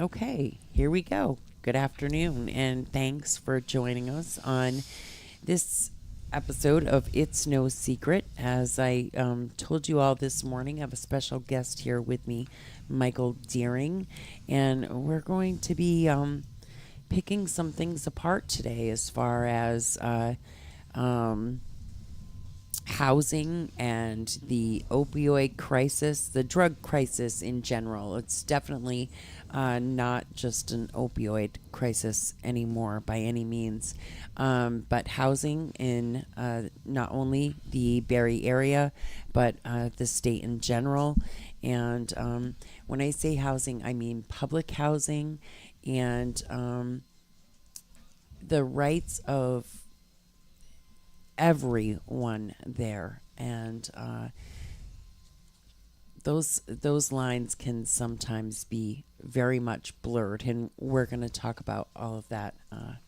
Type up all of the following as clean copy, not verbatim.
Okay, here we go. Good afternoon, and thanks for joining us on this episode of It's No Secret. As I told you all this morning, I have a special guest here with me, Michael Deering, and we're going to be picking some things apart today as far as um, housing and the opioid crisis, the drug crisis in general. It's definitely not just an opioid crisis anymore by any means, but housing in not only the Barrie area, but the state in general. And when I say housing, I mean public housing and the rights of everyone there, and those lines can sometimes be very much blurred, and we're going to talk about all of that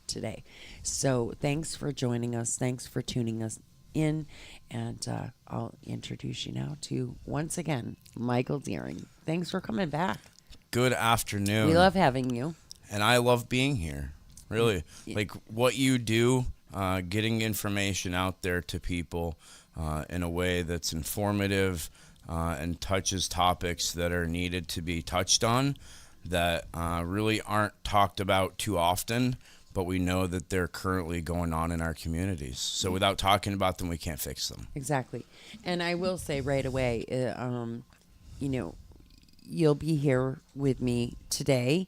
today. So thanks for joining us. Thanks for tuning us in, and I'll introduce you now to once again Michael Deering. Thanks for coming back. Good afternoon. We love having you. And I love being here. Really. Like what you do, getting information out there to people in a way that's informative and touches topics that are needed to be touched on that really aren't talked about too often, but we know that they're currently going on in our communities. So without talking about them, we can't fix them. Exactly. And I will say right away, you know, you'll be here with me today.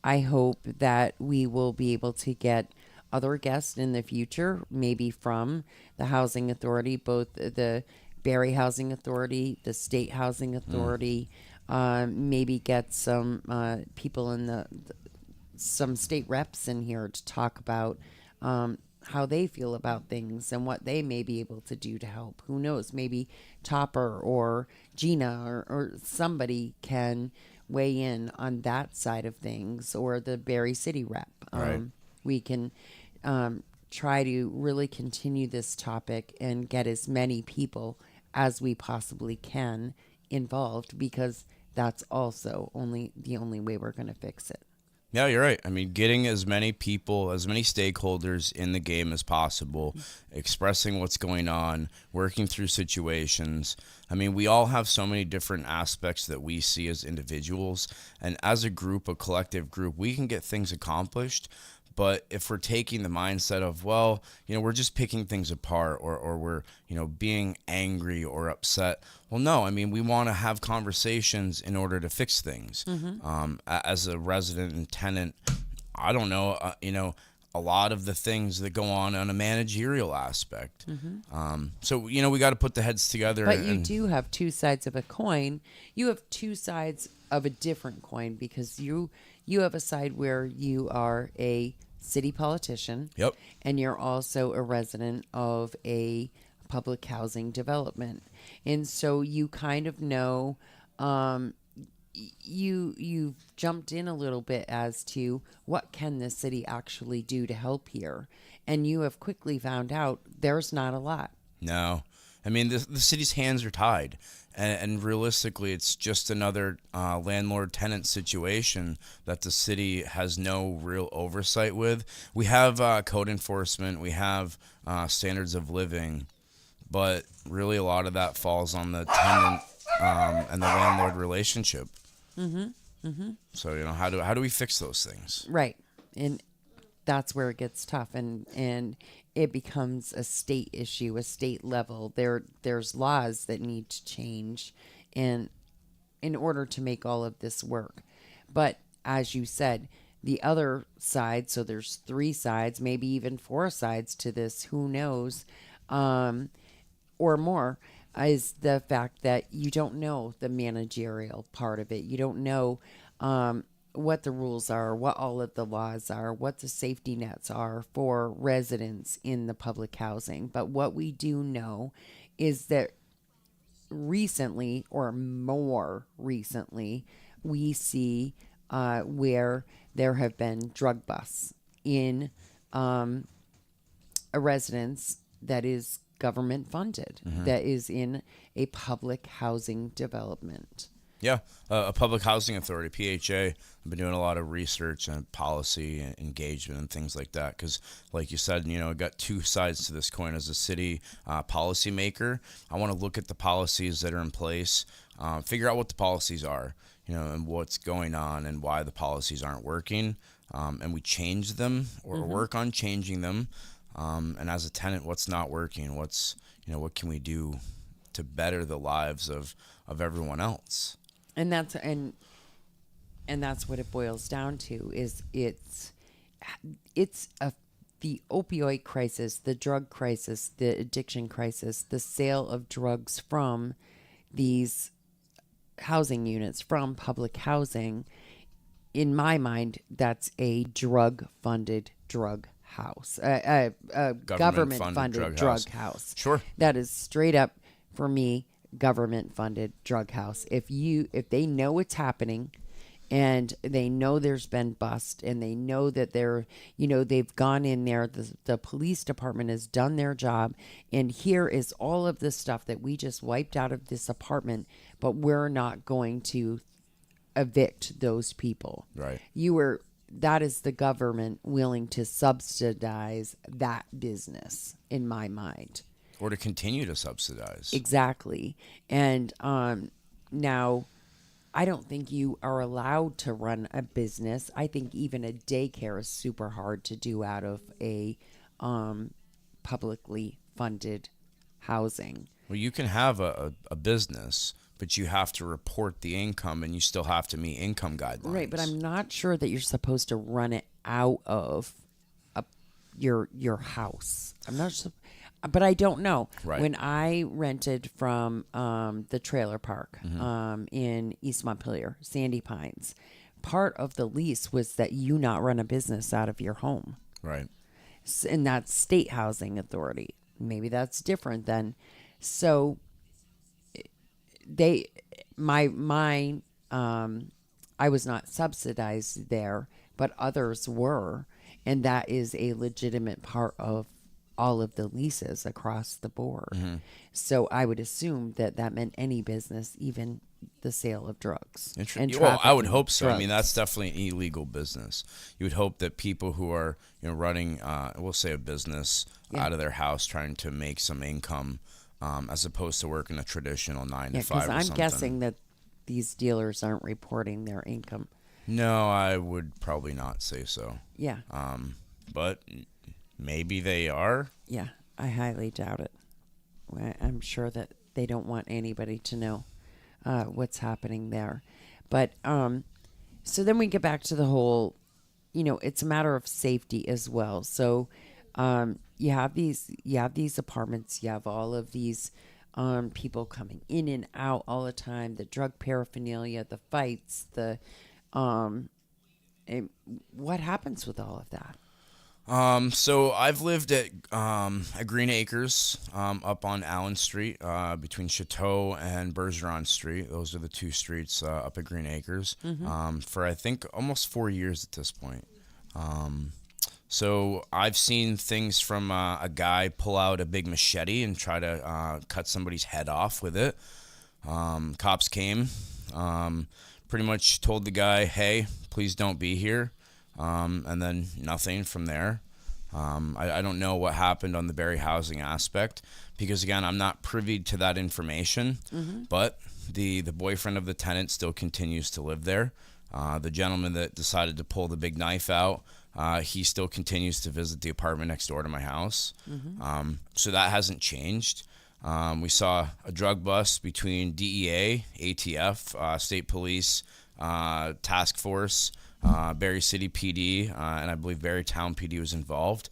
I hope that we will be able to get other guests in the future, maybe from the Housing Authority, both the Barrie Housing Authority, the State Housing Authority, maybe get some people in some state reps in here to talk about how they feel about things and what they may be able to do to help. Who knows? Maybe Topper or Gina or somebody can weigh in on that side of things, or the Barrie City rep. Right. We can try to really continue this topic and get as many people as we possibly can involved, because that's also the only way we're going to fix it. Yeah, you're right. I mean, getting as many people, as many stakeholders in the game as possible, expressing what's going on, working through situations. I mean, we all have so many different aspects that we see as individuals. And as a group, a collective group, we can get things accomplished. But if we're taking the mindset of, well, we're just picking things apart, or we're, being angry or upset. Well, no, I mean, we want to have conversations in order to fix things. As a resident and tenant, I don't know, a lot of the things that go on a managerial aspect. So, we got to put the heads together. But you do have two sides of a coin. You have two sides of a different coin, because you have a side where you are a city politician. Yep. And you're also a resident of a public housing development. And so you kind of know, you've jumped in a little bit as to what can the city actually do to help here. And you have quickly found out there's not a lot. No. I mean, the city's hands are tied. And realistically, it's just another landlord-tenant situation that the city has no real oversight with. We have code enforcement. We have standards of living. But really, a lot of that falls on the tenant and the landlord relationship. So, how do we fix those things? Right. And that's where it gets tough, and it becomes a state issue, a state level. There's laws that need to change in order to make all of this work. But as you said, the other side, so there's three sides, maybe even four sides to this, who knows, or more, is the fact that you don't know the managerial part of it. You don't know what the rules are, what all of the laws are, what the safety nets are for residents in the public housing. But what we do know is that recently, or more recently, we see where there have been drug busts in a residence that is government funded, that is in a public housing development. Yeah, a public housing authority, PHA. I've been doing a lot of research and policy and engagement and things like that. Because, like you said, it got two sides to this coin. As a city policymaker, I want to look at the policies that are in place, figure out what the policies are, and what's going on and why the policies aren't working, and we change them or work on changing them. And as a tenant, what's not working? What can we do to better the lives of everyone else? And that's what it boils down to. Is the opioid crisis, the drug crisis, the addiction crisis, the sale of drugs from these housing units, from public housing. In my mind, that's a drug-funded drug house, a government-funded drug house. Sure. That is straight up, for me, government-funded drug house. If they know what's happening, and they know there's been bust, and they know that they've gone in there, the police department has done their job, and here is all of the stuff that we just wiped out of this apartment, but we're not going to evict those people. Right. That is the government willing to subsidize that business, in my mind. Or to continue to subsidize. Exactly. And now, I don't think you are allowed to run a business. I think even a daycare is super hard to do out of a publicly funded housing. Well, you can have a business, but you have to report the income, and you still have to meet income guidelines. Right, but I'm not sure that you're supposed to run it out of your house. I'm not sure. But I don't know. Right. When I rented from the trailer park in East Montpelier, Sandy Pines, part of the lease was that you not run a business out of your home. Right. And that's state housing authority. Maybe that's different then. So I was not subsidized there, but others were. And that is a legitimate part of all of the leases across the board. Mm-hmm. So I would assume that meant any business, even the sale of drugs. Well, I would hope so. Drugs. I mean, that's definitely an illegal business. You would hope that people who are running, we'll say, a business out of their house, trying to make some income, as opposed to working a traditional 9 to 5 or I'm something. guessing that these dealers aren't reporting their income. No, I would probably not say so. Yeah. But maybe they are. Yeah, I highly doubt it. I'm sure that they don't want anybody to know what's happening there. But so then we get back to the whole, it's a matter of safety as well. So you have these apartments, you have all of these people coming in and out all the time, the drug paraphernalia, the fights, what happens with all of that? So I've lived at Green Acres, up on Allen Street, between Chateau and Bergeron Street. Those are the two streets up at Green Acres, for I think almost 4 years at this point. So I've seen things from a guy pull out a big machete and try to cut somebody's head off with it. Cops came, pretty much told the guy, "Hey, please don't be here." And then nothing from there. I don't know what happened on the Barry housing aspect because, again, I'm not privy to that information. But the boyfriend of the tenant still continues to live there. The gentleman that decided to pull the big knife out, he still continues to visit the apartment next door to my house. So that hasn't changed. We saw a drug bust between DEA, ATF, State Police, Task Force, Barry City PD, and I believe Barry Town PD was involved.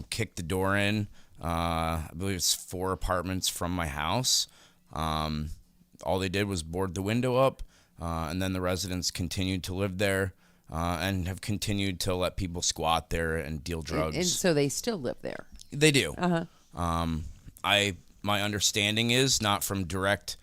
Kicked the door in. I believe it's 4 apartments from my house. All they did was board the window up, and then the residents continued to live there and have continued to let people squat there and deal drugs. And so they still live there. They do. My understanding is not from direct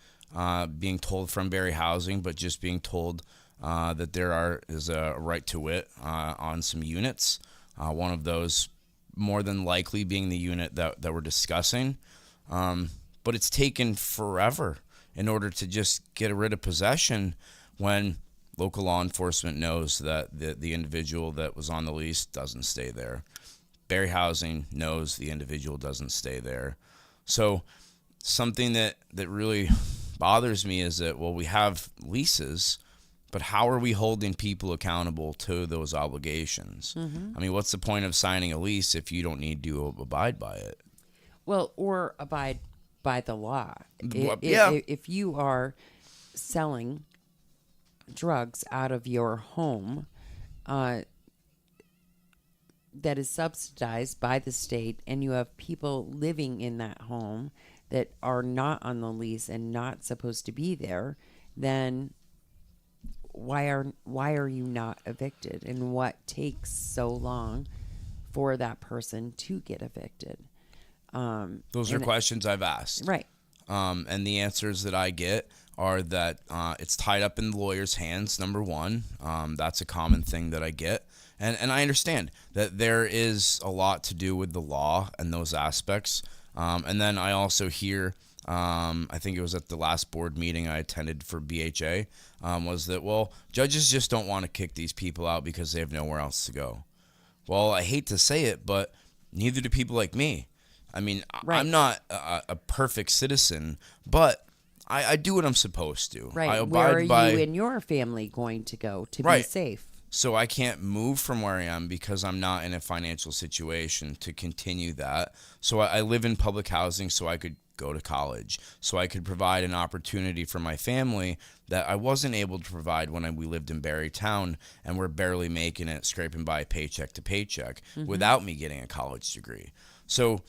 being told from Barry Housing, but just being told that there is a right to wit on some units. One of those more than likely being the unit that we're discussing. But it's taken forever. in order to just get rid of possession when local law enforcement knows that the individual that was on the lease doesn't stay there. Barry Housing knows the individual doesn't stay there. So something that really bothers me is that, well, we have leases, but how are we holding people accountable to those obligations? I mean, what's the point of signing a lease if you don't need to abide by it? Well, or abide by the law. Yeah. If you are selling drugs out of your home that is subsidized by the state, and you have people living in that home that are not on the lease and not supposed to be there, then why are you not evicted? And what takes so long for that person to get evicted? Those are questions I've asked. Right. And the answers that I get are that it's tied up in the lawyer's hands, number one. That's a common thing that I get. And I understand that there is a lot to do with the law and those aspects. And then I also hear, I think it was at the last board meeting I attended for BHA, was that, well, judges just don't want to kick these people out because they have nowhere else to go. Well, I hate to say it, but neither do people like me. I mean, Right. I'm not a perfect citizen, but I do what I'm supposed to. Right. I Where abide are by. you and your family going to go to be Right. safe? So I can't move from where I am because I'm not in a financial situation to continue that. So I live in public housing so I could go to college, so I could provide an opportunity for my family that I wasn't able to provide when we lived in Barrytown and we're barely making it, scraping by paycheck to paycheck without me getting a college degree. So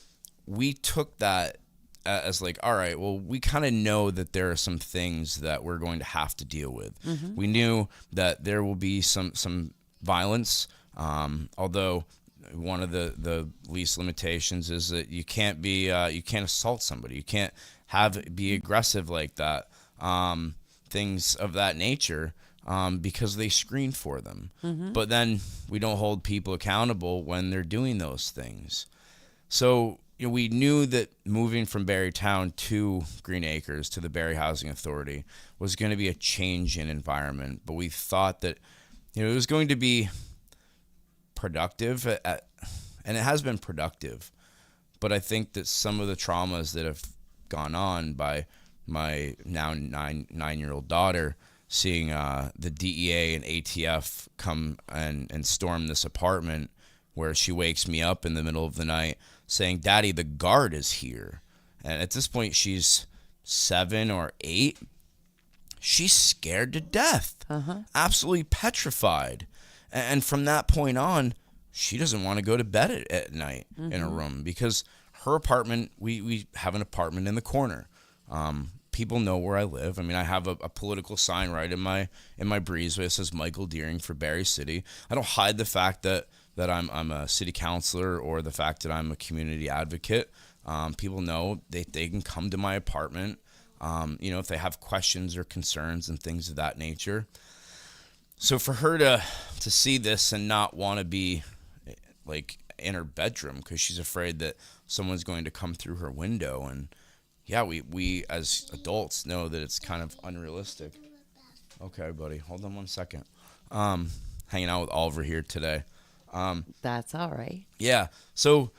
we took that as like, all right, well, we kind of know that there are some things that we're going to have to deal with. We knew that there will be some violence, although one of the least limitations is that you can't assault somebody. You can't be aggressive like that, things of that nature, because they screen for them. But then we don't hold people accountable when they're doing those things. So we knew that moving from Barrytown to Green Acres to the Barry Housing Authority was going to be a change in environment, but we thought that it was going to be productive, and it has been productive. But I think that some of the traumas that have gone on by my now nine-year-old daughter, seeing the DEA and ATF come and storm this apartment, where she wakes me up in the middle of the night saying, "Daddy, the guard is here." And at this point, she's 7 or 8. She's scared to death, absolutely petrified. And from that point on, she doesn't want to go to bed at night in a room because her apartment, we have an apartment in the corner. People know where I live. I mean, I have a political sign right in my breezeway. It says Michael Deering for Barry City. I don't hide the fact that I'm a city councilor or the fact that I'm a community advocate. People know they can come to my apartment, if they have questions or concerns and things of that nature. So for her to see this and not want to be like in her bedroom because she's afraid that someone's going to come through her window, and yeah, we as adults know that it's kind of unrealistic. Okay, buddy, hold on one second. Hanging out with Oliver here today. That's all right. Yeah, so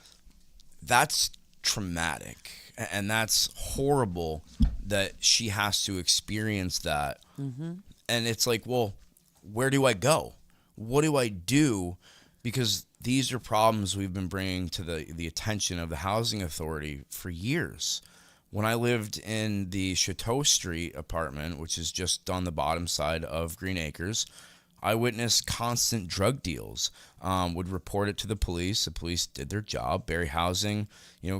that's traumatic, and that's horrible that she has to experience that. And it's like, well, where do I go? What do I do? Because these are problems we've been bringing to the attention of the Housing Authority for years. When I lived in the Chateau Street apartment, which is just on the bottom side of Green Acres, I witnessed constant drug deals. Would report it to the police. The police did their job. Barry Housing,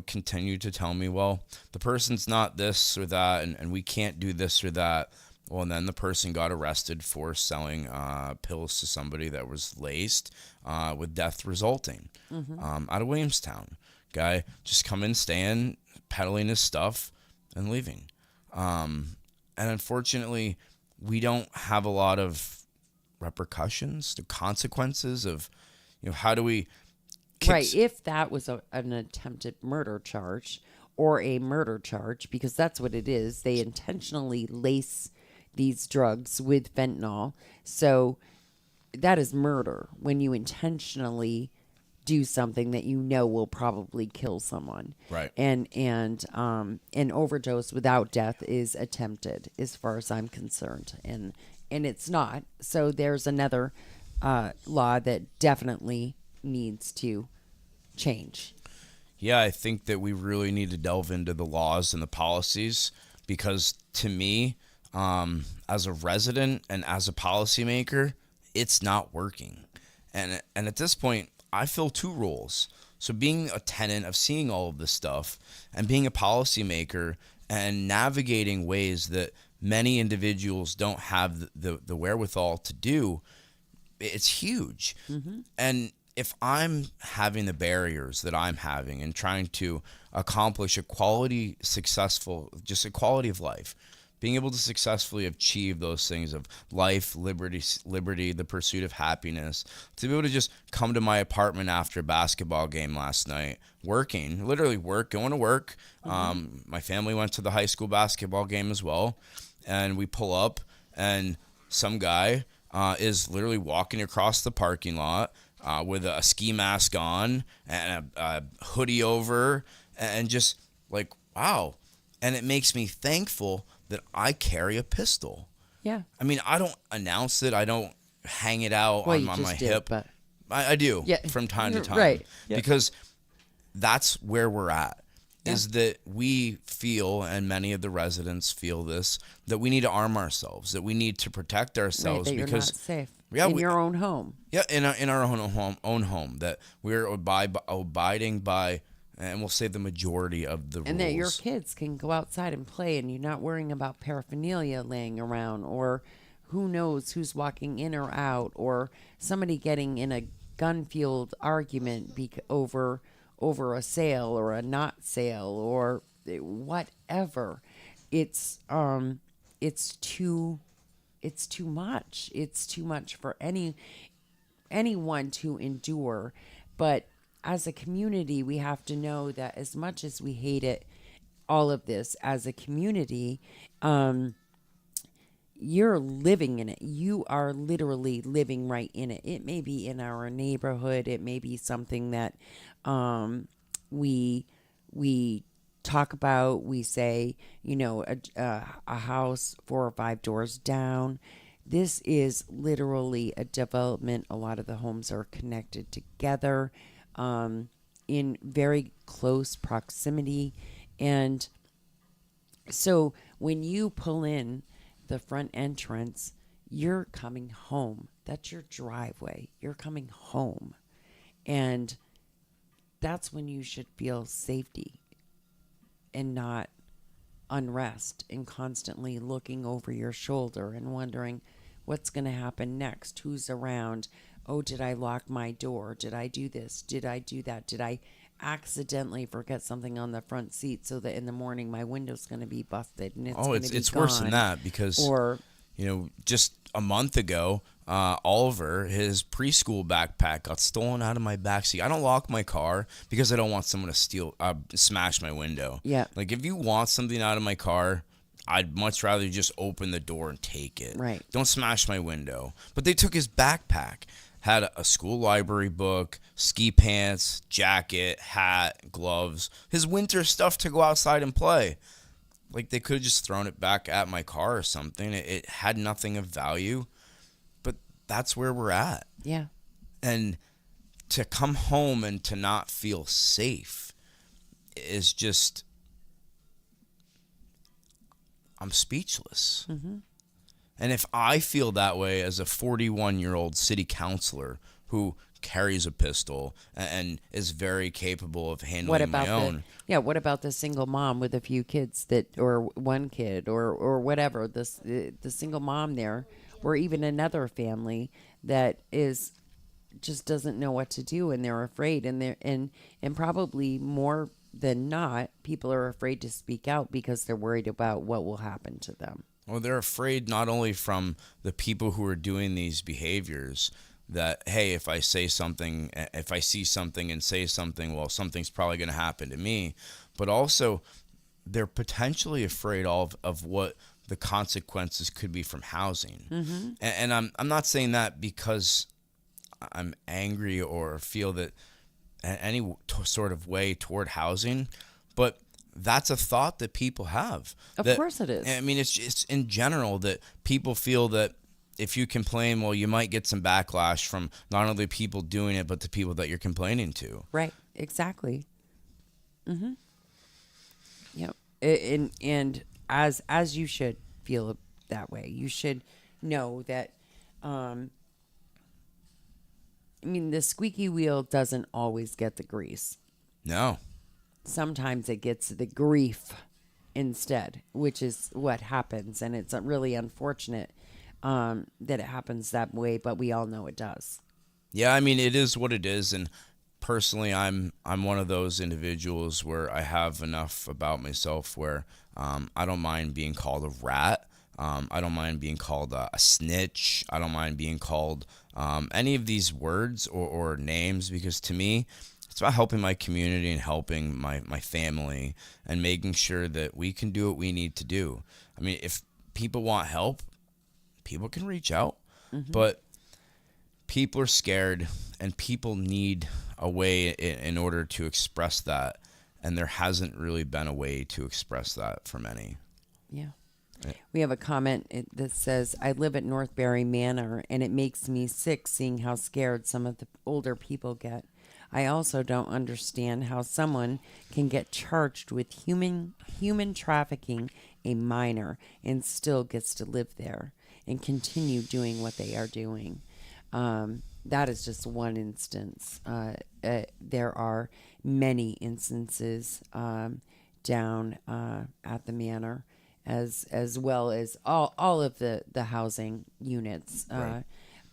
continued to tell me, well, the person's not this or that, and we can't do this or that. Well, and then the person got arrested for selling pills to somebody that was laced, with death resulting, out of Williamstown. Guy just coming, staying, peddling his stuff, and leaving. And unfortunately, we don't have a lot of repercussions, the consequences of, how do we Right. If that was an attempted murder charge, or a murder charge, because that's what it is. They intentionally lace these drugs with fentanyl. So that is murder when you intentionally do something that you know will probably kill someone. Right. And an overdose without death is attempted, as far as I'm concerned, and it's not. So there's another law that definitely needs to change. Yeah, I think that we really need to delve into the laws and the policies because to me, as a resident and as a policymaker, it's not working. And at this point, I fill two roles. So being a tenant of seeing all of this stuff and being a policymaker and navigating ways that many individuals don't have the wherewithal to do, it's huge. And if I'm having the barriers that I'm having and trying to accomplish a quality, successful, just a quality of life, being able to successfully achieve those things of life, liberty, the pursuit of happiness, to be able to just come to my apartment after a basketball game last night, going to work. My family went to the high school basketball game as well, and we pull up, and some guy is literally walking across the parking lot with a ski mask on and a hoodie over, and just like, wow. And it makes me thankful that I carry a pistol. Yeah. I mean, I don't announce it. I don't hang it out Well, on you my just did, hip. but I do Yeah. from time to time. Right. Yeah. Because that's where we're at. Yeah. Is that we feel, and many of the residents feel this, that we need to arm ourselves, that we need to protect right, ourselves that you're because not safe Yeah, in we- your own home. yeah, in our own home, that we're abiding by, and we'll say the majority of the And rules. that your kids can go outside and play, and you're not worrying about paraphernalia laying around, or who knows who's walking in or out, or somebody getting in a gun-fueled argument over a sale or a not sale or whatever. It's too much. It's too much for anyone to endure. But as a community, we have to know that as much as we hate it, all of this as a community, you're living in it. You are literally living right in it. It may be in our neighborhood. It may be something that we talk about. We say, a house 4 or 5 doors down. This is literally a development. A lot of the homes are connected together in very close proximity. And so when you pull in the front entrance, you're coming home. That's your driveway. You're coming home. And that's when you should feel safety and not unrest and constantly looking over your shoulder and wondering what's going to happen next, who's around. Oh, did I lock my door? Did I do this? Did I do that? Did I accidentally forget something on the front seat so that in the morning my window's going to be busted and it's worse than that because just a month ago, Oliver, his preschool backpack got stolen out of my backseat. I don't lock my car because I don't want someone to smash my window. Yeah. Like if you want something out of my car, I'd much rather just open the door and take it. Right. Don't smash my window. But they took his backpack. Had a school library book, ski pants, jacket, hat, gloves, his winter stuff to go outside and play. Like they could have just thrown it back at my car or something. It had nothing of value, but that's where we're at. Yeah. And to come home and to not feel safe is just, I'm speechless. Mm-hmm. And if I feel that way as a 41-year-old city councilor who carries a pistol and is very capable of handling my own. What about the single mom with a few kids or one kid or whatever, the single mom there, or even another family that just doesn't know what to do and they're afraid and probably more than not, people are afraid to speak out because they're worried about what will happen to them. Well, they're afraid not only from the people who are doing these behaviors that, hey, if I see something and say something, well, something's probably going to happen to me. but also they're potentially afraid of what the consequences could be from housing. And I'm not saying that because I'm angry or feel that any sort of way toward housing, but that's a thought that people have. Of That, course it is. I mean, it's in general that people feel that if you complain, well, you might get some backlash from not only people doing it, but the people that you're complaining to. Right. Exactly. Yep. And as you should feel that way, you should know that. I mean, the squeaky wheel doesn't always get the grease. No. Sometimes it gets the grief instead, which is what happens, and it's really unfortunate that it happens that way. But we all know it does. Yeah, I mean, it is what it is, and personally, I'm one of those individuals where I have enough about myself where I don't mind being called a rat. I don't mind being called a snitch. I don't mind being called any of these words or names, because to me, it's about helping my community and helping my family and making sure that we can do what we need to do. I mean, if people want help, people can reach out, but people are scared and people need a way in order to express that. And there hasn't really been a way to express that for many. Yeah. We have a comment that says, I live at Northbury Manor, and it makes me sick seeing how scared some of the older people get. I also don't understand how someone can get charged with human trafficking a minor and still gets to live there and continue doing what they are doing. That is just one instance. There are many instances down at the manor, as well as all of the housing units. Right.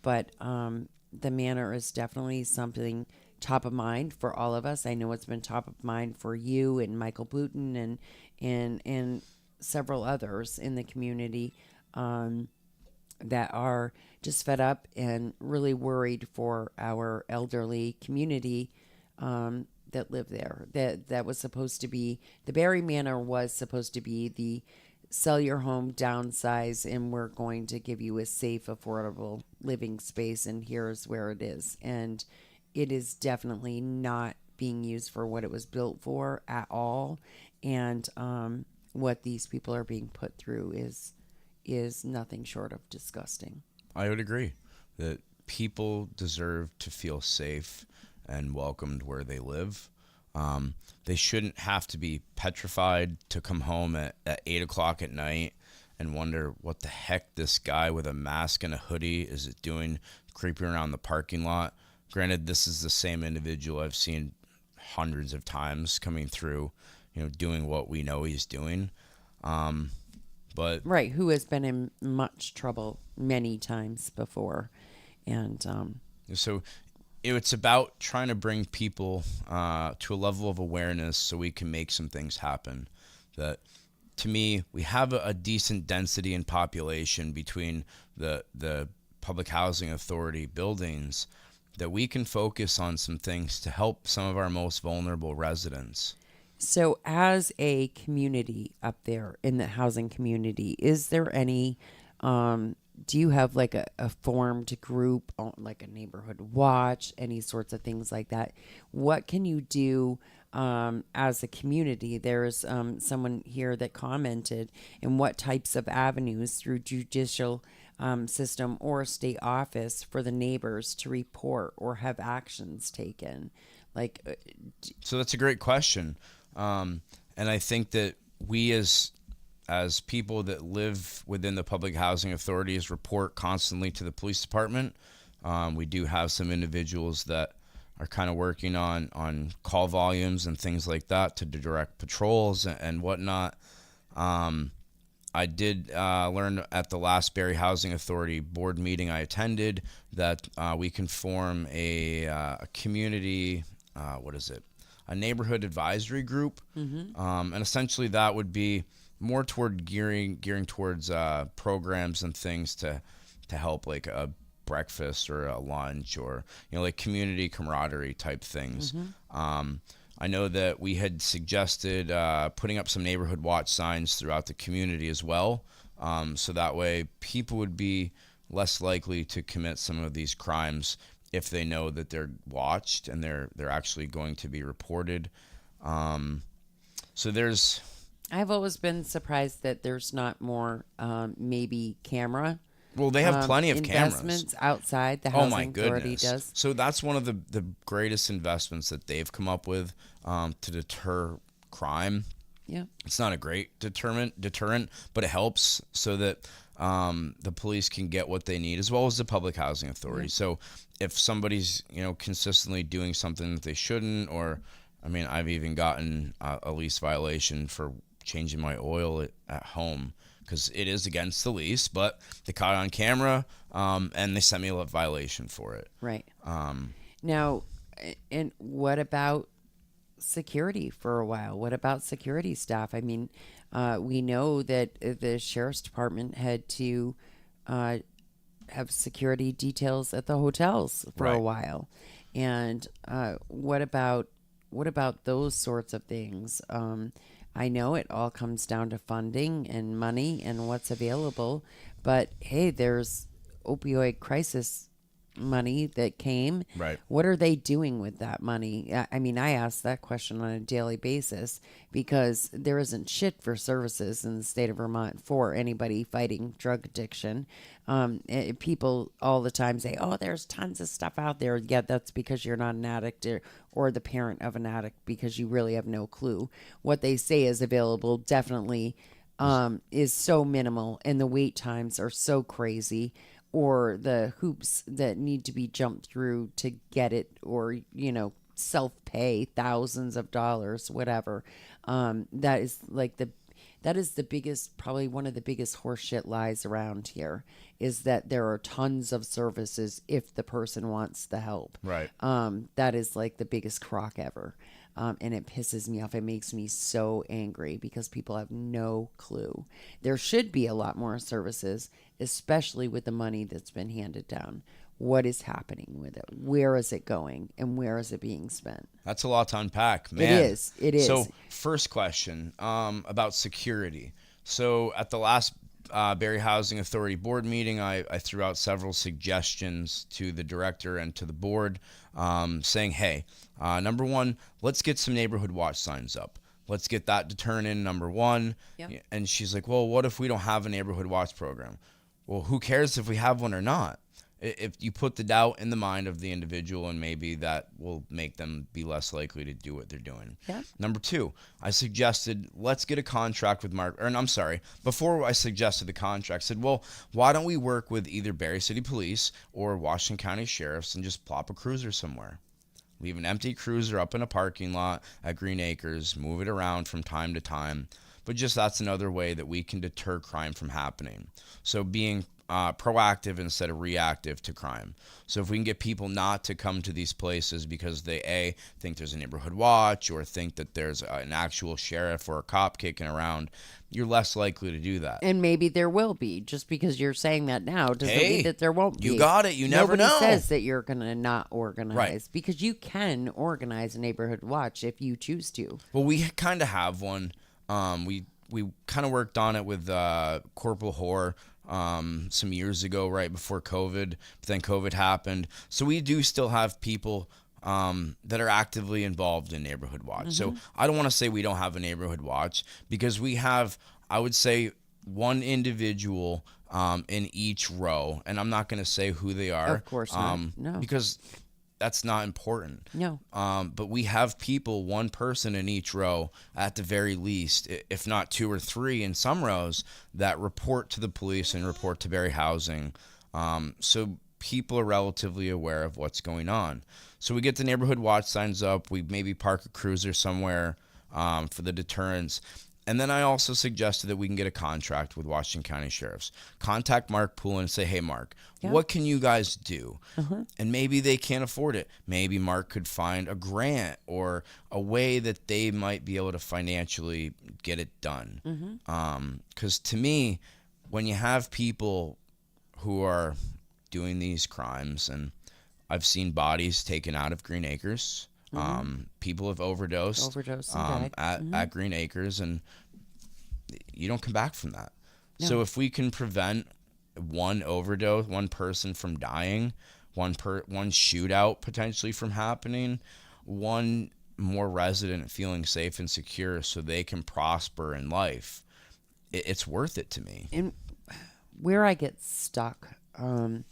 But the manor is definitely something top of mind for all of us. I know it's been top of mind for you and Michael Booten and several others in the community that are just fed up and really worried for our elderly community that live there. That was supposed to be, the Barry Manor was supposed to be the sell your home, downsize, and we're going to give you a safe, affordable living space, and here's where it is. And it is definitely not being used for what it was built for at all. And what these people are being put through is nothing short of disgusting. I would agree that people deserve to feel safe and welcomed where they live. They shouldn't have to be petrified to come home at 8 o'clock at night and wonder what the heck this guy with a mask and a hoodie is doing creeping around the parking lot. Granted, this is the same individual I've seen hundreds of times coming through, doing what we know he's doing. But right, who has been in much trouble many times before. And so it's about trying to bring people to a level of awareness so we can make some things happen. That, to me, we have a decent density in population between the public housing authority buildings, that we can focus on some things to help some of our most vulnerable residents. so as a community up there in the housing community, is there any do you have like a formed group, like a neighborhood watch, any sorts of things like that? What can you do as a community? There's someone here that commented, in what types of avenues through judicial system or state office for the neighbors to report or have actions taken? Like, So that's a great question. And I think that we as people that live within the public housing authorities report constantly to the police department. We do have some individuals that are kind of working on call volumes and things like that to direct patrols and whatnot. I did learn at the last Barry Housing Authority board meeting I attended that we can form a community, a neighborhood advisory group. And essentially that would be more toward gearing towards programs and things to help, like a breakfast or a lunch or like community camaraderie type things. I know that we had suggested putting up some neighborhood watch signs throughout the community as well, so that way people would be less likely to commit some of these crimes if they know that they're watched and they're actually going to be reported. So there's I've always been surprised that there's not more maybe camera well, they have plenty of investments cameras. outside the Oh housing my authority goodness! does. So that's one of the greatest investments that they've come up with to deter crime. Yeah. It's not a great deterrent, but it helps so that the police can get what they need, as well as the public housing authority. So if somebody's consistently doing something that they shouldn't, or I mean, I've even gotten a lease violation for changing my oil at home because it is against the lease, but they caught it on camera and they sent me a violation for it. Right. Now, and what about security for a while? What about security staff? I mean, we know that the sheriff's department had to have security details at the hotels for a Right. while. And what about those sorts of things? I know it all comes down to funding and money and what's available, but hey, there's opioid crisis money that came. Right. What are they doing with that money? I mean, I ask that question on a daily basis because there isn't shit for services in the state of Vermont for anybody fighting drug addiction. People all the time say, oh, there's tons of stuff out there. Yeah, that's because you're not an addict or the parent of an addict because you really have no clue. What they say is available definitely is so minimal and the wait times are so crazy, or the hoops that need to be jumped through to get it, or self-pay thousands of dollars, whatever. That is the biggest, probably one of the biggest horseshit lies around here, is that there are tons of services if the person wants the help. Right. That is like the biggest crock ever. And it pisses me off. It makes me so angry because people have no clue. There should be a lot more services, especially with the money that's been handed down. What is happening with it? Where is it going? And where is it being spent? That's a lot to unpack, man. It is. It is. So, first question about security. So, at the last Barrie Housing Authority board meeting, I threw out several suggestions to the director and to the board, saying, hey, number one, let's get some neighborhood watch signs up. Let's get that deterrent in, number one. Yep. And she's like, well, what if we don't have a neighborhood watch program? Well, who cares if we have one or not? If you put the doubt in the mind of the individual, and maybe that will make them be less likely to do what they're doing. Yeah. Number two, I suggested let's get a contract with before I suggested the contract, I said, well, why don't we work with either Barrie City Police or Washington County Sheriffs and just plop a cruiser somewhere? Leave an empty cruiser up in a parking lot at Green Acres, move it around from time to time. But just that's another way that we can deter crime from happening. So being proactive instead of reactive to crime. So if we can get people not to come to these places because they think there's a neighborhood watch or think that there's an actual sheriff or a cop kicking around, you're less likely to do that. And maybe there will be. Just because you're saying that now doesn't mean that there won't be. You got it. You never know. Nobody says that you're going to not organize. Right. Because you can organize a neighborhood watch if you choose to. Well, we kind of have one. We kind of worked on it with Corporal Hoare some years ago, right before COVID. But then COVID happened. So we do still have people that are actively involved in neighborhood watch. Mm-hmm. So I don't want to say we don't have a neighborhood watch, because we have, I would say, one individual in each row. And I'm not going to say who they are. Of course not. No. Because that's not important. No. But we have people, one person in each row at the very least, if not two or three in some rows, that report to the police and report to Barrie Housing. So people are relatively aware of what's going on. So we get the neighborhood watch signs up. We maybe park a cruiser somewhere for the deterrence. And then I also suggested that we can get a contract with Washington County Sheriffs. Contact Mark Poulin and say, hey, Mark, what can you guys do? And maybe they can't afford it. Maybe Mark could find a grant or a way that they might be able to financially get it done. Because to me, when you have people who are doing these crimes, and I've seen bodies taken out of Green Acres, People have overdosed, Overdosed and died. at Green Acres, and you don't come back from that. No. So if we can prevent one overdose, one person from dying, one shootout potentially from happening, one more resident feeling safe and secure so they can prosper in life, it's worth it to me. And where I get stuck when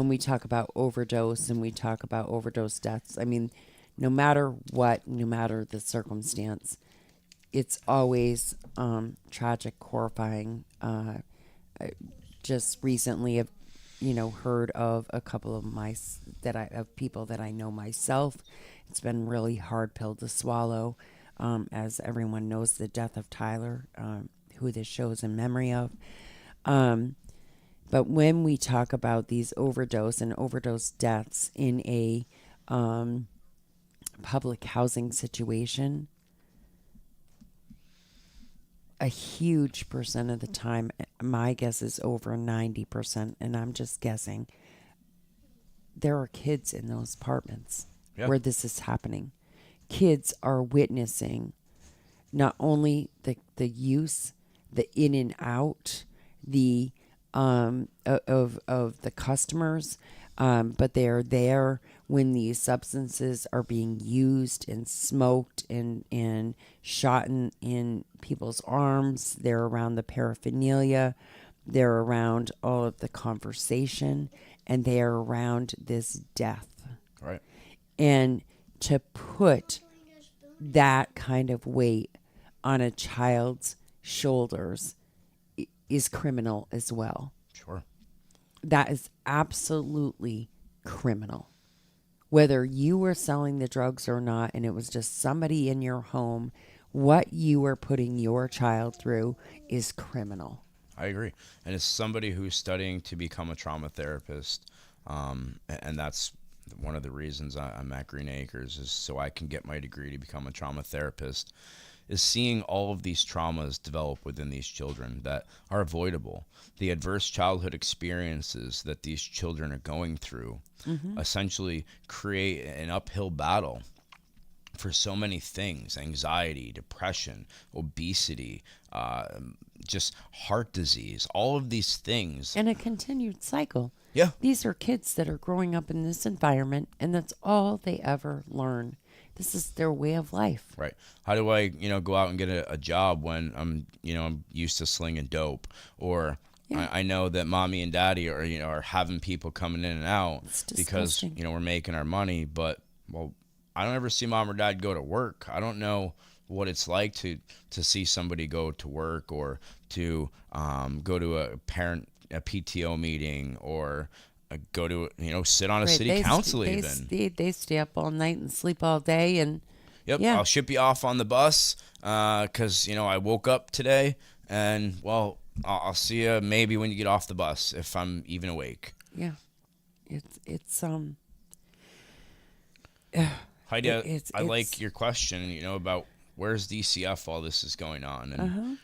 we talk about overdose and we talk about overdose deaths, I mean, no matter what, no matter the circumstance, it's always tragic, horrifying. I just recently have, heard of a couple of of people that I know myself. It's been really hard pill to swallow. As everyone knows, the death of Tyler, who this show is in memory of. But when we talk about these overdose and overdose deaths in a public housing situation, a huge percent of the time, my guess is over 90%, and I'm just guessing, there are kids in those apartments where this is happening. Kids are witnessing not only the use, the in and out, the of the customers, but they are there when these substances are being used and smoked and shot in people's arms. They're around the paraphernalia. They're around all of the conversation, and they are around this death. Right. And to put that kind of weight on a child's shoulders is criminal as well. Sure. That is absolutely criminal. Whether you were selling the drugs or not, and it was just somebody in your home, what you were putting your child through is criminal. I agree. And as somebody who's studying to become a trauma therapist, and that's one of the reasons I'm at Green Acres, is so I can get my degree to become a trauma therapist, is seeing all of these traumas develop within these children that are avoidable. The adverse childhood experiences that these children are going through essentially create an uphill battle for so many things: anxiety, depression, obesity, just heart disease, all of these things. And a continued cycle. Yeah. These are kids that are growing up in this environment, and that's all they ever learn. This is their way of life. Right. How do I, go out and get a job when I'm used to slinging dope? Or I know that mommy and daddy are having people coming in and out because, we're making our money. But, well, I don't ever see mom or dad go to work. I don't know what it's like to see somebody go to work, or to go to a PTO meeting, or go to sit on a city council even. They stay up all night and sleep all day, and I'll ship you off on the bus because I woke up today, and well, I'll see you maybe when you get off the bus if I'm even awake. Yeah, it's Heidi, I like your question, about where's DCF while this is going on, and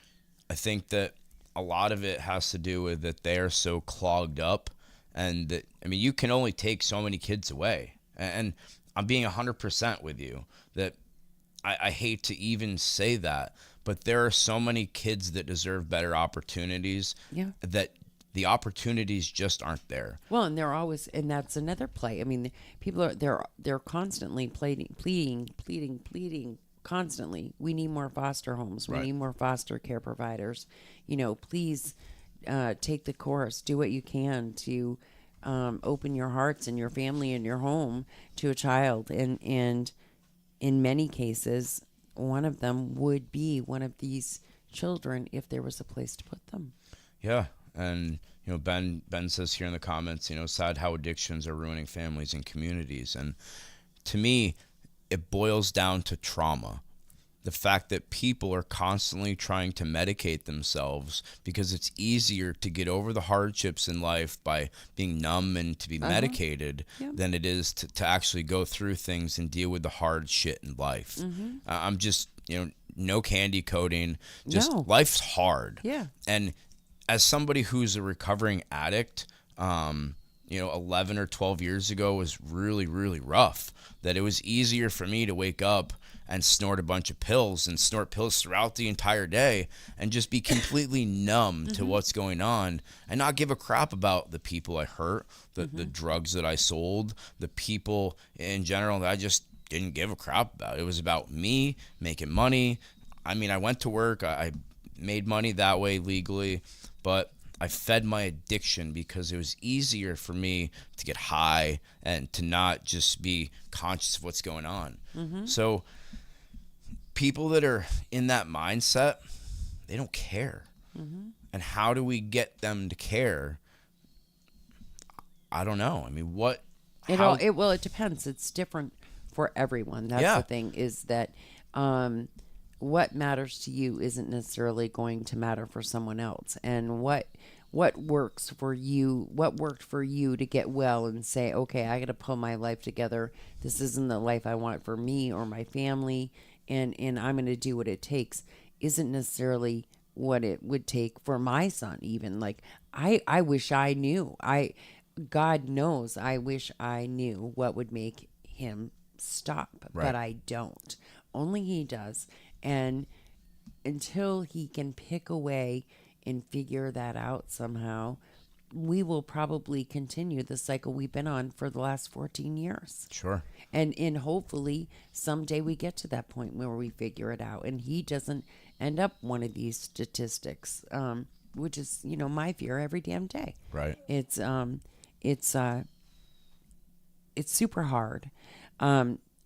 I think that a lot of it has to do with that they are so clogged up. And that, you can only take so many kids away. And I'm being 100% with you that I hate to even say that, but there are so many kids that deserve better opportunities that the opportunities just aren't there. Well, and they're always, and that's another play. People are, they're constantly pleading constantly. We need more foster homes. We need more foster care providers. Please take the course. Do what you can to open your hearts and your family and your home to a child. And in many cases, one of them would be one of these children if there was a place to put them. Yeah. And, Ben says here in the comments, sad how addictions are ruining families and communities. And to me, it boils down to trauma. The fact that people are constantly trying to medicate themselves because it's easier to get over the hardships in life by being numb and to be medicated than it is to actually go through things and deal with the hard shit in life. I'm just, no candy coating, just life's hard. Yeah. And as somebody who's a recovering addict, 11 or 12 years ago was really, really rough. That it was easier for me to wake up and snort a bunch of pills and snort pills throughout the entire day and just be completely numb to what's going on and not give a crap about the people I hurt, the drugs that I sold, the people in general that I just didn't give a crap about. It was about me making money. I mean, I went to work. I made money that way legally, but I fed my addiction because it was easier for me to get high and to not just be conscious of what's going on. So people that are in that mindset, they don't care. And how do we get them to care? I don't know. I mean, It depends. It's different for everyone. That's the thing, is that what matters to you isn't necessarily going to matter for someone else. And what works for you, what worked for you to get well and say, okay, I got to pull my life together. This isn't the life I want for me or my family, and I'm going to do what it takes, isn't necessarily what it would take for my son. Even like, I wish I knew. God knows, I wish I knew what would make him stop, but I don't. Only he does. And until he can pick away and figure that out somehow, we will probably continue the cycle we've been on for the last 14 years. Sure. And hopefully someday we get to that point where we figure it out and he doesn't end up one of these statistics, which is, my fear every damn day. Right. It's super hard.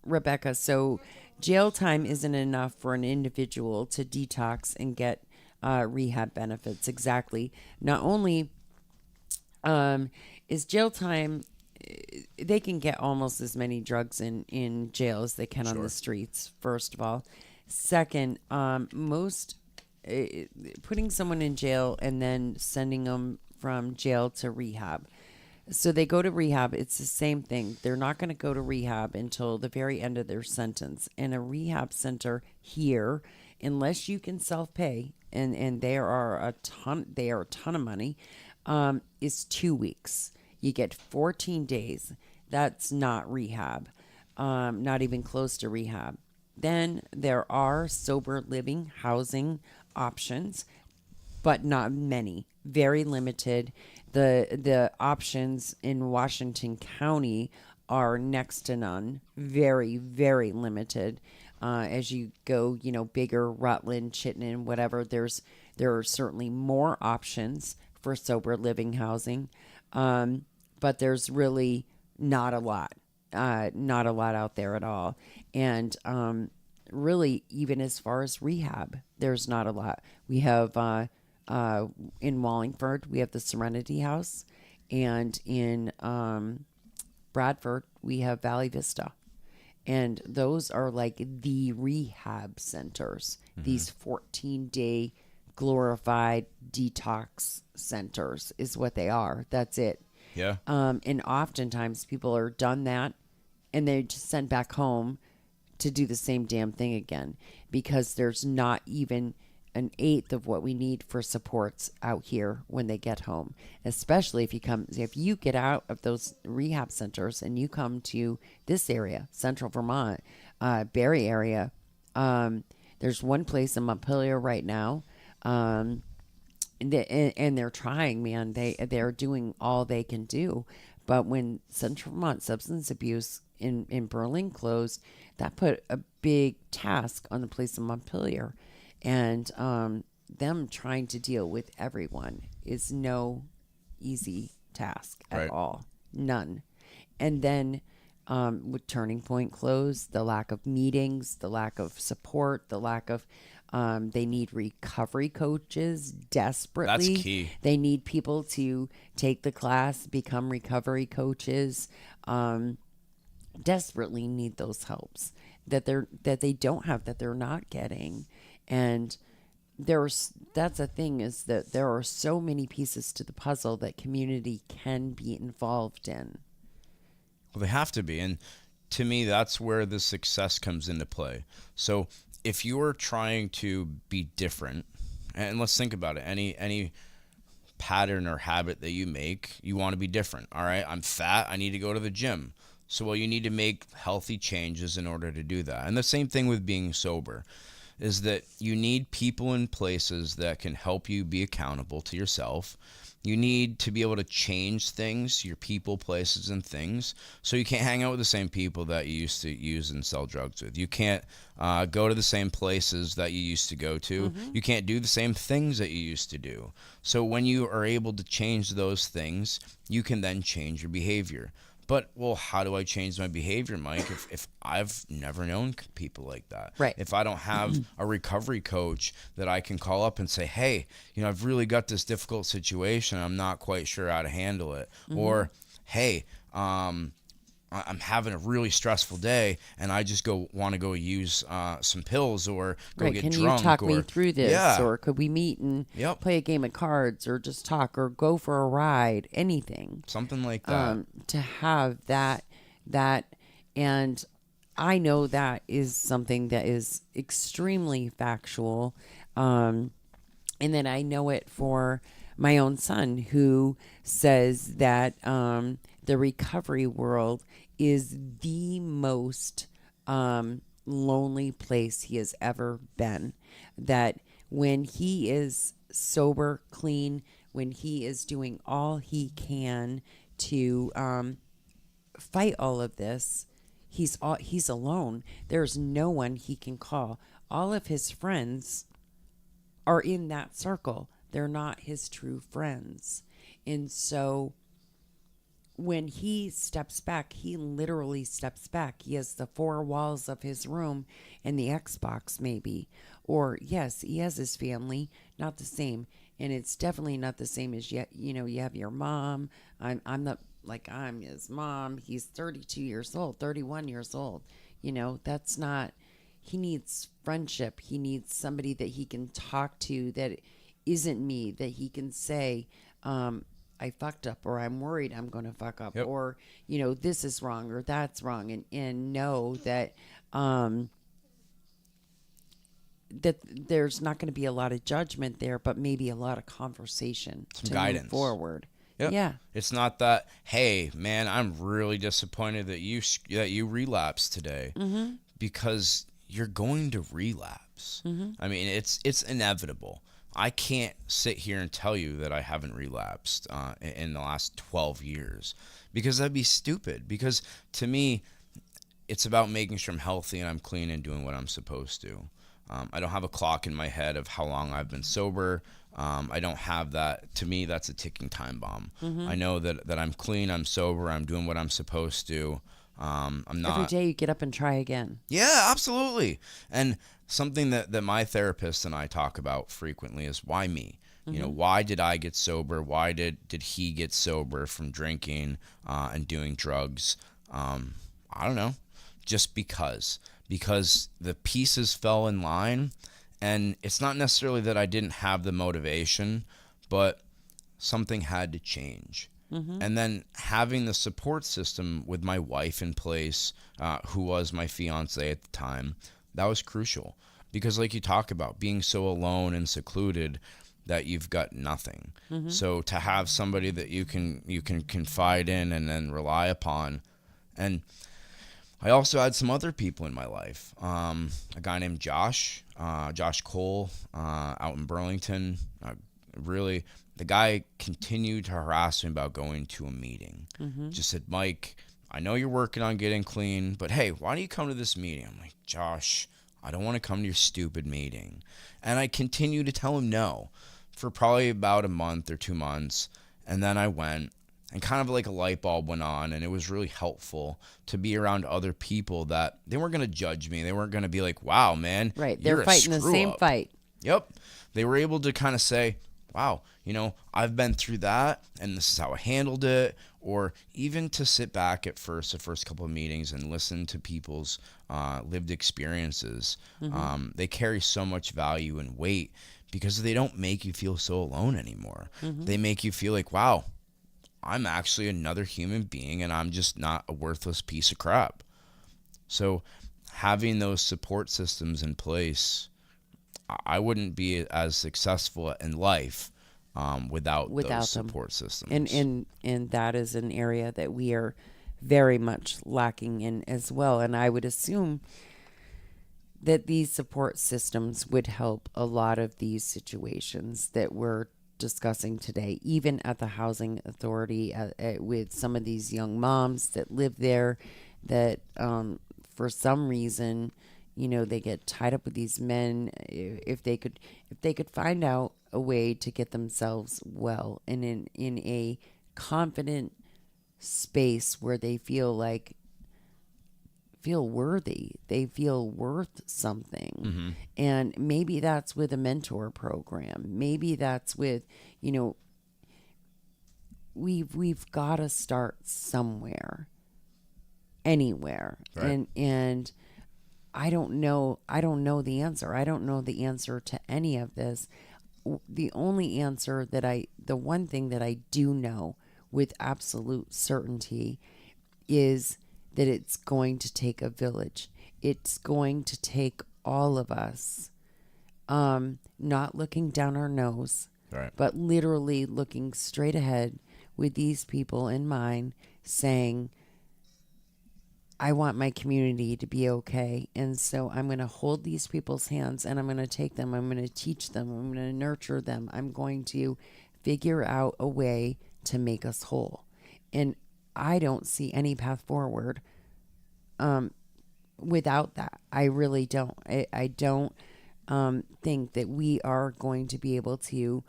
Rebecca, so jail time isn't enough for an individual to detox and get rehab benefits. Exactly. Not only is jail time, they can get almost as many drugs in jail as they can on the streets, first of all. Second, most putting someone in jail and then sending them from jail to rehab. So they go to rehab. It's the same thing. They're not going to go to rehab until the very end of their sentence. And a rehab center here, unless you can self-pay, and they are a ton of money, is 2 weeks. You get 14 days. That's not rehab, not even close to rehab. Then there are sober living housing options, but not many, very limited. The options in Washington County are next to none, very, very limited. As you go, bigger, Rutland, Chittenden, whatever, there are certainly more options for sober living housing, but there's really not a lot out there at all. And really, even as far as rehab, there's not a lot. We have in Wallingford, we have the Serenity House, and in Bradford, we have Valley Vista. And those are like the rehab centers, these 14-day glorified detox centers is what they are. That's it. Yeah. And oftentimes people are done that and they're just sent back home to do the same damn thing again, because there's not even an eighth of what we need for supports out here when they get home. Especially if you get out of those rehab centers and you come to this area, Central Vermont, Barrie area. There's one place in Montpelier right now, and they're trying, man. They're doing all they can do. But when Central Vermont Substance Abuse in Berlin closed, that put a big task on the place in Montpelier. And them trying to deal with everyone is no easy task at all. None. And then with Turning Point closed, the lack of meetings, the lack of support, the lack of they need recovery coaches desperately. That's key. They need people to take the class, become recovery coaches. Desperately need those helps that they don't have, that they're not getting. And that's the thing, is that there are so many pieces to the puzzle that community can be involved in. Well, they have to be. And to me, that's where the success comes into play. So if you're trying to be different, and let's think about it, any pattern or habit that you make, you want to be different. All right, I'm fat, I need to go to the gym. So, well, you need to make healthy changes in order to do that. And the same thing with being sober is that you need people in places that can help you be accountable to yourself. You need to be able to change things, your people, places, and things. So you can't hang out with the same people that you used to use and sell drugs with. You can't go to the same places that you used to go to. You can't do the same things that you used to do. So when you are able to change those things, you can then change your behavior. But, well, how do I change my behavior, Mike, if I've never known people like that? Right. If I don't have a recovery coach that I can call up and say, hey, I've really got this difficult situation. I'm not quite sure how to handle it. Or, hey, I'm having a really stressful day and I just want to go use some pills or go Right. get Can drunk. you talk me through this? Yeah. Or could we meet and play a game of cards or just talk or go for a ride? Anything. Something like that. To have that, and I know that is something that is extremely factual. And then I know it for my own son who says that the recovery world is the most lonely place he has ever been. That when he is sober, clean, when he is doing all he can to fight all of this, he's alone. There's no one he can call. All of his friends are in that circle. They're not his true friends. And so when he steps back, he literally steps back. He has the four walls of his room and the Xbox maybe. Or yes, he has his family, not the same. And it's definitely not the same as you have your mom. I'm his mom. He's 32 years old, 31 years old. That's not, he needs friendship. He needs somebody that he can talk to that isn't me, that he can say, I fucked up, or I'm worried I'm going to fuck up, or, this is wrong or that's wrong. And know that, that there's not going to be a lot of judgment there, but maybe a lot of conversation to guidance. Move forward. Yep. Yeah. It's not that, hey, man, I'm really disappointed that you relapsed today, because you're going to relapse. I mean, it's inevitable. I can't sit here and tell you that I haven't relapsed in the last 12 years, because that'd be stupid. Because to me, it's about making sure I'm healthy and I'm clean and doing what I'm supposed to. I don't have a clock in my head of how long I've been sober. I don't have that. To me, that's a ticking time bomb. I know that I'm clean, I'm sober, I'm doing what I'm supposed to. I'm not. Every day you get up and try again. Yeah, absolutely. And something that my therapist and I talk about frequently is, why me? Why did I get sober? Why did he get sober from drinking and doing drugs? I don't know. Just because the pieces fell in line. And it's not necessarily that I didn't have the motivation, but something had to change. And then having the support system with my wife in place, who was my fiance at the time, that was crucial. Because like you talk about, being so alone and secluded that you've got nothing. So to have somebody that you can confide in and then rely upon. And I also had some other people in my life. A guy named Josh Cole, out in Burlington. Really, the guy continued to harass me about going to a meeting. Just said, Mike, I know you're working on getting clean, but hey, why don't you come to this meeting? I'm like, Josh, I don't want to come to your stupid meeting. And I continued to tell him no for probably about a month or 2 months. And then I went. And kind of like a light bulb went on, and it was really helpful to be around other people that they weren't going to judge me. They weren't going to be like, wow, man. Right. They're fighting the same fight. Yep. They were able to kind of say, wow, I've been through that, and this is how I handled it. Or even to sit back the first couple of meetings and listen to people's lived experiences. They carry so much value and weight because they don't make you feel so alone anymore. They make you feel like, wow, I'm actually another human being, and I'm just not a worthless piece of crap. So having those support systems in place, I wouldn't be as successful in life without Without those them. support systems. And that is an area that we are very much lacking in as well. And I would assume that these support systems would help a lot of these situations that we're discussing today, even at the housing authority, with some of these young moms that live there that for some reason, they get tied up with these men. If they could find out a way to get themselves well and in a confident space where they feel worthy, they feel worth something. And maybe that's with a mentor program, maybe that's with, we've got to start somewhere, anywhere. Right. And I don't know the answer. I don't know the answer to any of this. The one thing that I do know with absolute certainty is that it's going to take a village. It's going to take all of us, not looking down our nose, Right. but literally looking straight ahead with these people in mind, saying, I want my community to be okay. And so I'm going to hold these people's hands and I'm going to take them. I'm going to teach them. I'm going to nurture them. I'm going to figure out a way to make us whole. And I don't see any path forward without that. I really don't. I don't think that we are going to be able to.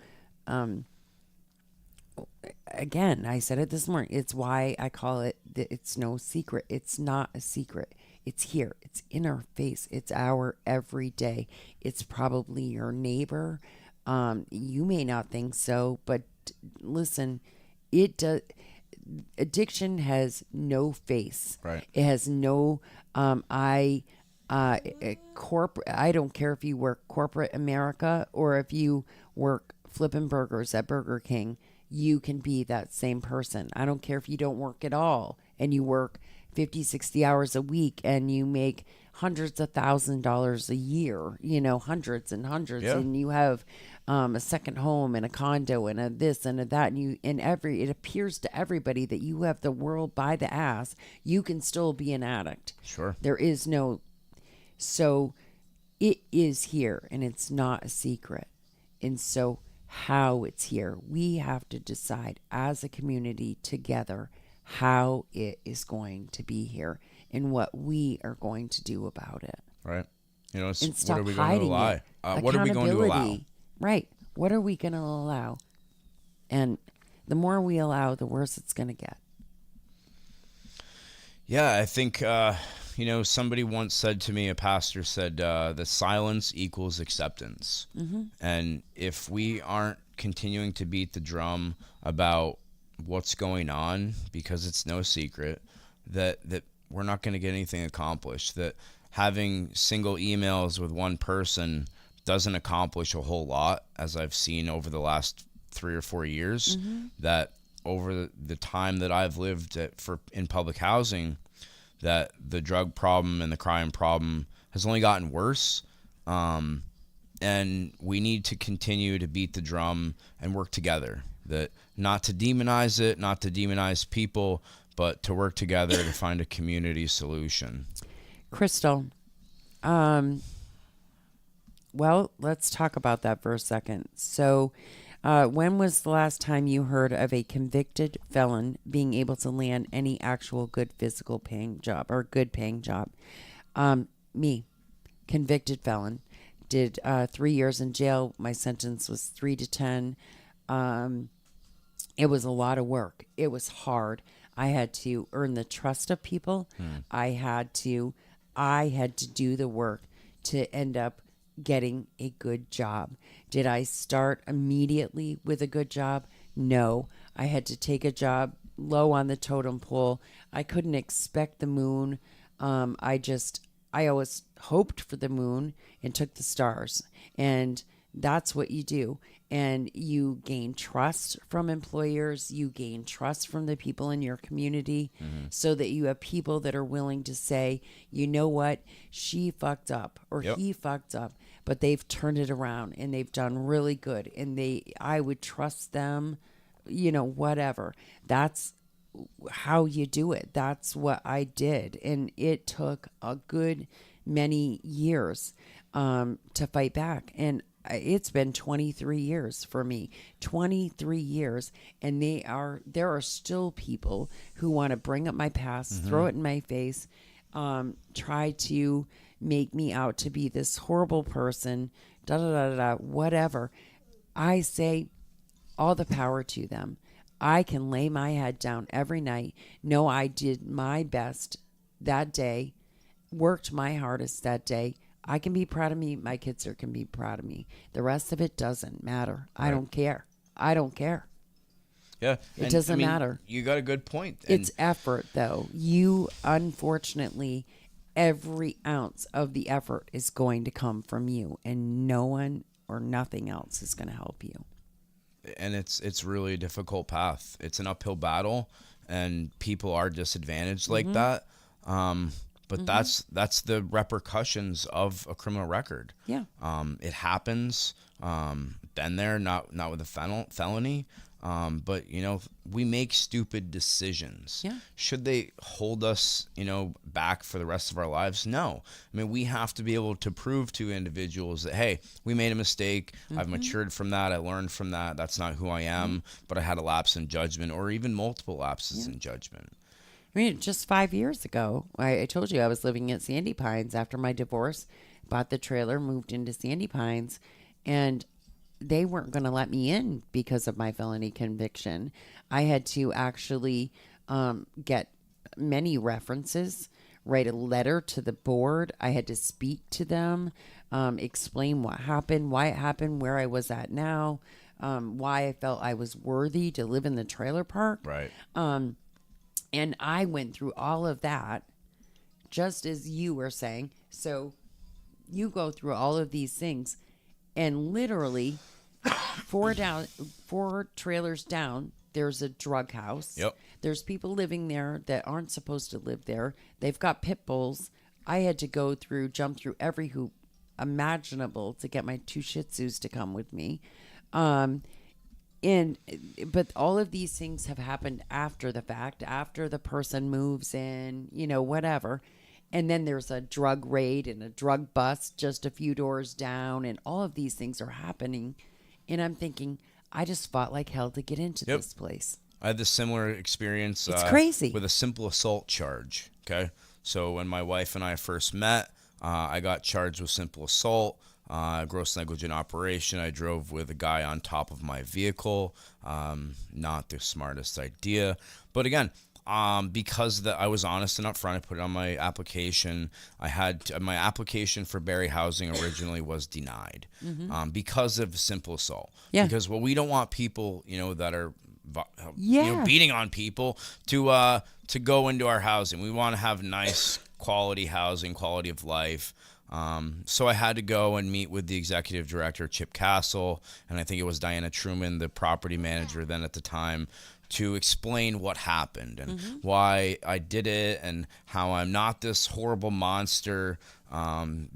Again, I said it this morning. It's why I call it, it's no secret. It's not a secret. It's here. It's in our face. It's our everyday. It's probably your neighbor. You may not think so, but listen, it does. Addiction has no face. Right. It has no corporate. I don't care if you work corporate America or if you work flipping burgers at Burger King. You can be that same person. I don't care if you don't work at all and you work 50, 60 hours a week and you make hundreds of $1,000s a year, hundreds and hundreds. Yeah. And you have a second home and a condo and a this and a that. And it appears to everybody that you have the world by the ass. You can still be an addict. Sure. There is no, so it is here and it's not a secret. And so how it's here, we have to decide as a community together how it is going to be here and what we are going to do about it. Right. And What stop are we going to hiding allow? it. What are we going to allow? Accountability. Right. What are we going to allow? And the more we allow, the worse it's going to get. Yeah, I think, somebody once said to me, a pastor said, the silence equals acceptance. Mm-hmm. And if we aren't continuing to beat the drum about what's going on, because it's no secret, that we're not going to get anything accomplished, that having single emails with one person doesn't accomplish a whole lot, as I've seen over the last 3 or 4 years, that over the time that I've lived in public housing, that the drug problem and the crime problem has only gotten worse. And we need to continue to beat the drum and work together. That not to demonize it, not to demonize people, but to work together to find a community solution. Crystal, well, let's talk about that for a second. So, when was the last time you heard of a convicted felon being able to land any actual good physical paying job or good paying job? Me, convicted felon, did 3 years in jail. My sentence was 3 to 10. It was a lot of work. It was hard. I had to earn the trust of people. I had to do the work to end up getting a good job. Did I start immediately with a good job? No. I had to take a job low on the totem pole. I couldn't expect the moon. I always hoped for the moon and took the stars. And that's what you do. And you gain trust from employers. You gain trust from the people in your community, so that you have people that are willing to say, you know what, she fucked up or Yep. he fucked up, but they've turned it around and they've done really good. And I would trust them, whatever. That's how you do it. That's what I did. And it took a good many years to fight back. And it's been 23 years for me, 23 years. And there are still people who want to bring up my past, throw it in my face, try to make me out to be this horrible person, whatever. I say all the power to them. I can lay my head down every night, know I did my best that day, worked my hardest that day. I can be proud of me. My kids can be proud of me. The rest of it doesn't matter. I don't care. I don't care. Yeah. It doesn't matter. You got a good point. It's effort, though. Unfortunately, every ounce of the effort is going to come from you, and no one or nothing else is going to help you. And it's really a difficult path. It's an uphill battle, and people are disadvantaged like that. But that's the repercussions of a criminal record. Yeah. It happens. Been there, not with a felony. But we make stupid decisions. Yeah. Should they hold us, back for the rest of our lives? No. I mean, we have to be able to prove to individuals that, hey, we made a mistake. I've matured from that. I learned from that. That's not who I am. But I had a lapse in judgment, or even multiple lapses in judgment. I mean, just 5 years ago, I told you I was living at Sandy Pines after my divorce, bought the trailer, moved into Sandy Pines, and they weren't going to let me in because of my felony conviction. I had to actually get many references, write a letter to the board. I had to speak to them, explain what happened, why it happened, where I was at now, why I felt I was worthy to live in the trailer park. Right. And I went through all of that, just as you were saying. So you go through all of these things, and literally 4 trailers down, there's a drug house. Yep. There's people living there that aren't supposed to live there. They've got pit bulls. I had to jump through every hoop imaginable to get my 2 Shih Tzus to come with me. But all of these things have happened after the fact, after the person moves in, whatever. And then there's a drug raid and a drug bust just a few doors down, and all of these things are happening. And I'm thinking, I just fought like hell to get into this place. I had this similar experience. It's crazy. With a simple assault charge. Okay. So when my wife and I first met, I got charged with simple assault. Gross negligent operation. I drove with a guy on top of my vehicle. Not the smartest idea. But again, because I was honest and upfront, I put it on my application. My application for Barrie housing originally was denied because of simple assault. Yeah. Because we don't want people, that are beating on people to go into our housing. We want to have nice quality housing, quality of life. So I had to go and meet with the executive director, Chip Castle, and I think it was Diana Truman, the property manager then at the time, to explain what happened and why I did it and how I'm not this horrible monster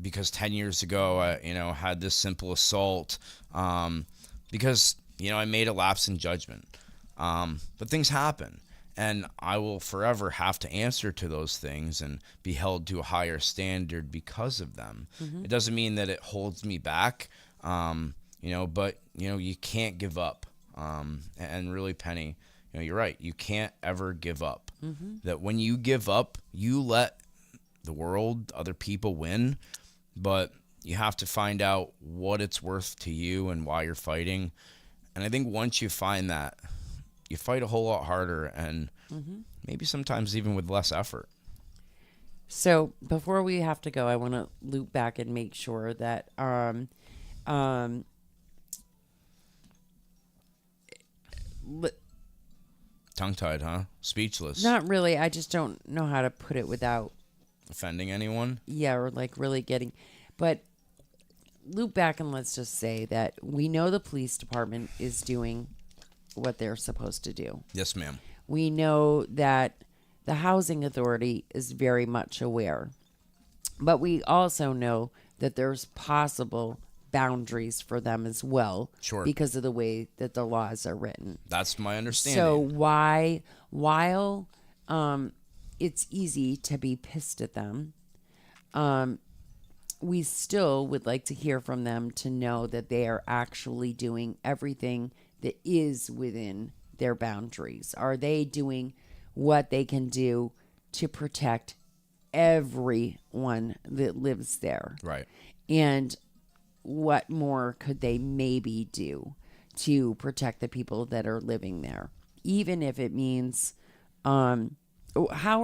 because 10 years ago I had this simple assault because I made a lapse in judgment. But things happen. And I will forever have to answer to those things and be held to a higher standard because of them. It doesn't mean that it holds me back, but, you can't give up. And really, Penny, you're right. You can't ever give up. That when you give up, you let the world, other people win, but you have to find out what it's worth to you and why you're fighting. And I think once you find that, you fight a whole lot harder and maybe sometimes even with less effort. So before we have to go, I want to loop back and make sure that Tongue-tied, huh? Speechless. Not really. I just don't know how to put it without offending anyone. Yeah, or like really getting. But loop back and let's just say that we know the police department is doing what they're supposed to do. Yes, ma'am. We know that the housing authority is very much aware. But we also know that there's possible boundaries for them as well, Sure. because of the way that the laws are written. That's my understanding. So while it's easy to be pissed at them, we still would like to hear from them to know that they are actually doing everything that is within their boundaries. Are they doing what they can do to protect everyone that lives there? Right. And what more could they maybe do to protect the people that are living there? Even if it means, how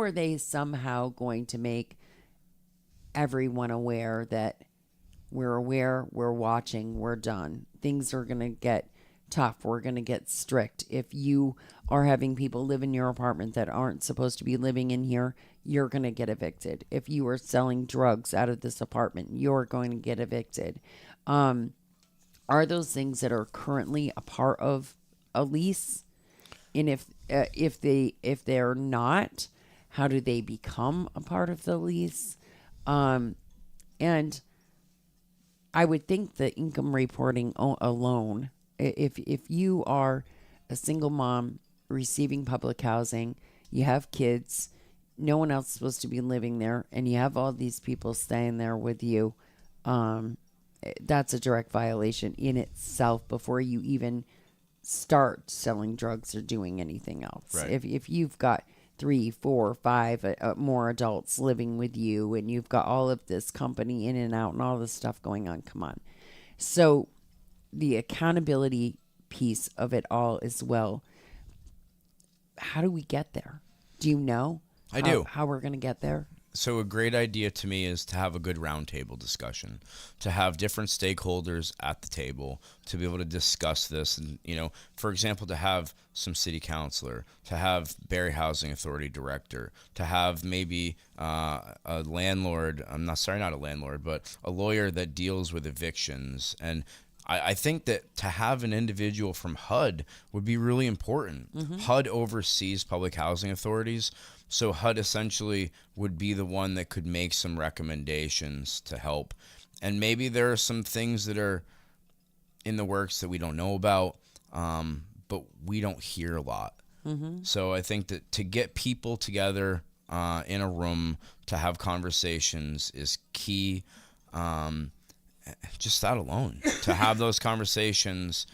are they somehow going to make everyone aware that we're aware, we're watching, we're done? Things are going to get tough. We're going to get strict. If you are having people live in your apartment that aren't supposed to be living in here, you're going to get evicted. If you are selling drugs out of this apartment, you're going to get evicted. Are those things that are currently a part of a lease? And if they're not, how do they become a part of the lease? And I would think the income reporting alone, if you are a single mom receiving public housing, you have kids, no one else is supposed to be living there, and you have all these people staying there with you, that's a direct violation in itself before you even start selling drugs or doing anything else. Right. If you've got 3, 4, 5 more adults living with you, and you've got all of this company in and out and all this stuff going on, come on. So the accountability piece of it all as well. How do we get there? Do you know? I do. How we're going to get there? So a great idea to me is to have a good roundtable discussion, to have different stakeholders at the table to be able to discuss this. And, for example, to have some city councilor, to have Barre Housing Authority director, to have maybe a landlord. Not a landlord, but a lawyer that deals with evictions. And I think that to have an individual from HUD would be really important. Mm-hmm. HUD oversees public housing authorities. So HUD essentially would be the one that could make some recommendations to help. And maybe there are some things that are in the works that we don't know about, but we don't hear a lot. Mm-hmm. So I think that to get people together in a room to have conversations is key. Just that alone, to have those conversations,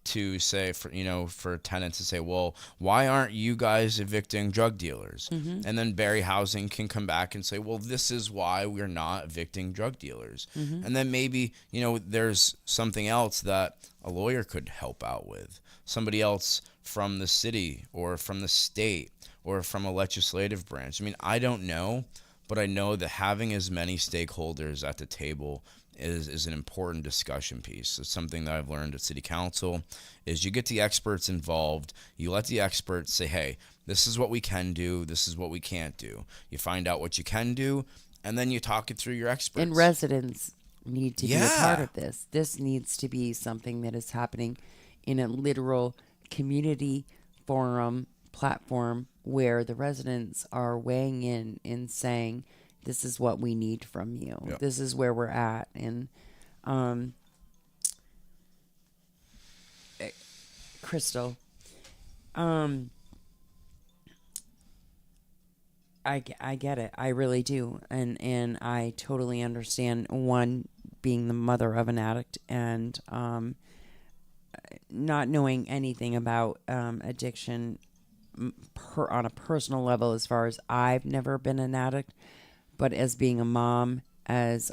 to say for tenants to say, well, why aren't you guys evicting drug dealers? Mm-hmm. And then Barre Housing can come back and say, well, this is why we're not evicting drug dealers. Mm-hmm. And then maybe, there's something else that a lawyer could help out with, somebody else from the city or from the state or from a legislative branch. I mean, I don't know, but I know that having as many stakeholders at the table is an important discussion piece. It's something that I've learned at City Council is you get the experts involved. You let the experts say, hey, this is what we can do. This is what we can't do. You find out what you can do, and then you talk it through your experts. And residents need to be a part of this. This needs to be something that is happening in a literal community forum platform where the residents are weighing in and saying, this is what we need from you. Yep. This is where we're at. And Crystal, I get it. I really do. And I totally understand, one, being the mother of an addict and not knowing anything about addiction on a personal level, as far as I've never been an addict. But as being a mom, as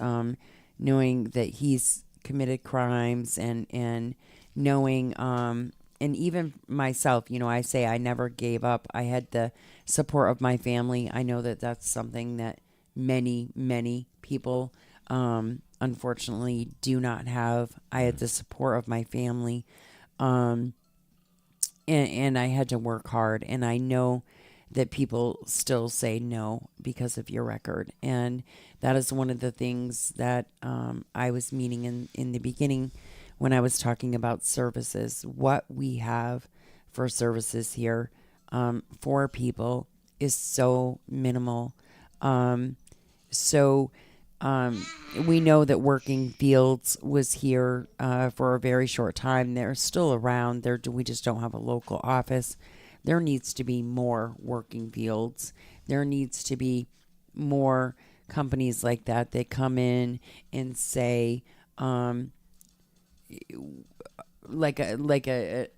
knowing that he's committed crimes and knowing, and even myself, I say I never gave up. I had the support of my family. I know that that's something that many, many people, unfortunately, do not have. I had the support of my family, and I had to work hard. And I know that people still say no because of your record. And that is one of the things that I was meaning in the beginning when I was talking about services. What we have for services here for people is so minimal. So We know that Working Fields was here for a very short time. They're still around. We just don't have a local office. There needs to be more Working Fields. There needs to be more companies like that come in and say, an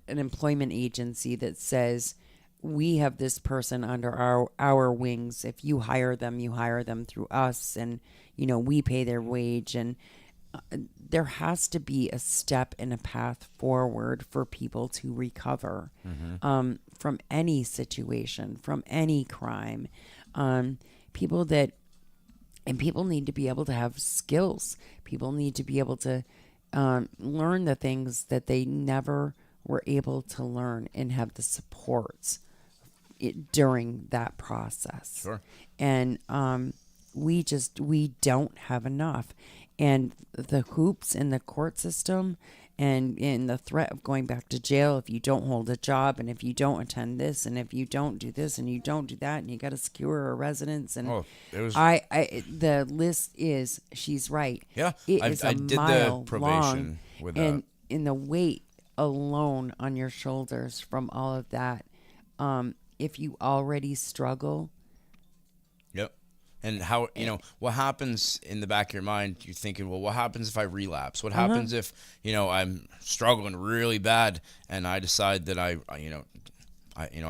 employment agency that says, we have this person under our wings. If you hire them through us, and we pay their wage. And there has to be a step and a path forward for people to recover from any situation, from any crime. People need to be able to have skills. People need to be able to learn the things that they never were able to learn, and have the supports during that process. Sure. And we don't have enough. And the hoops in the court system, and in the threat of going back to jail if you don't hold a job, and if you don't attend this, and if you don't do this, and you don't do that, and you got to secure a residence. And the list is, she's right. Yeah, I did the probation long, with and that. in the weight alone on your shoulders from all of that, if you already struggle. Yep. And how, what happens in the back of your mind? You're thinking, well, what happens if I relapse? What happens if, I'm struggling really bad, and I decide that I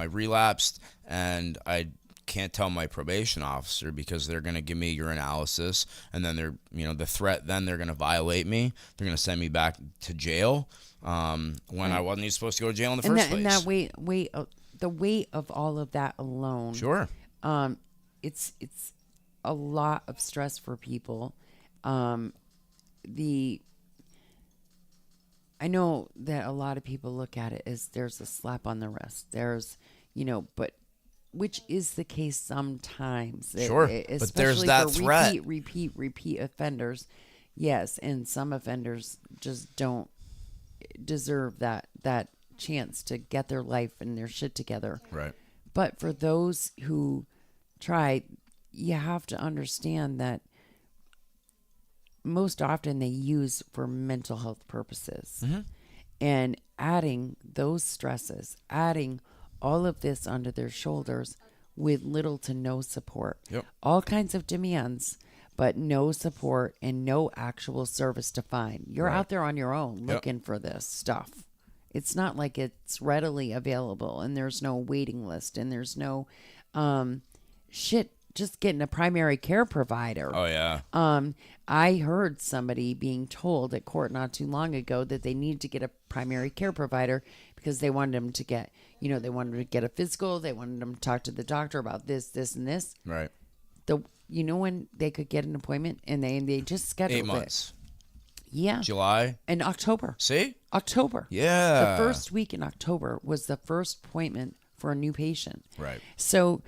relapsed, and I can't tell my probation officer because they're going to give me urinalysis, and then the threat, then they're going to violate me. They're going to send me back to jail when I wasn't even supposed to go to jail in the first place. And that weight, the weight of all of that alone. Sure. It's a lot of stress for people. I know that a lot of people look at it as there's a slap on the wrist. There's, but which is the case sometimes. Sure. But there's that threat. Repeat offenders. Yes. And some offenders just don't deserve that chance to get their life and their shit together. Right. But for those who try, you have to understand that most often they use for mental health purposes. Mm-hmm. And adding those stresses, adding all of this onto their shoulders with little to no support. Yep. All kinds of demands, but no support and no actual service to find. You're out there on your own looking for this stuff. It's not like it's readily available, and there's no waiting list, and there's no just getting a primary care provider. Oh, yeah. I heard somebody being told at court not too long ago that they needed to get a primary care provider because they wanted them to get, they wanted to get a physical. They wanted them to talk to the doctor about this, this, and this. Right. When they could get an appointment, and they just scheduled 8 months. Yeah. July. And October. See? October. Yeah. The first week in October was the first appointment for a new patient. Right. So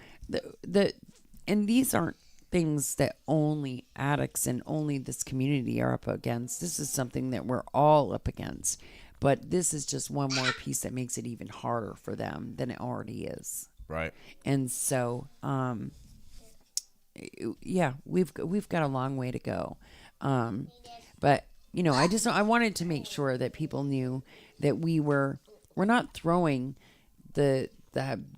and these aren't things that only addicts and only this community are up against. This is something that we're all up against. But this is just one more piece that makes it even harder for them than it already is. Right. And so, we've got a long way to go. But I wanted to make sure that people knew that we're not throwing the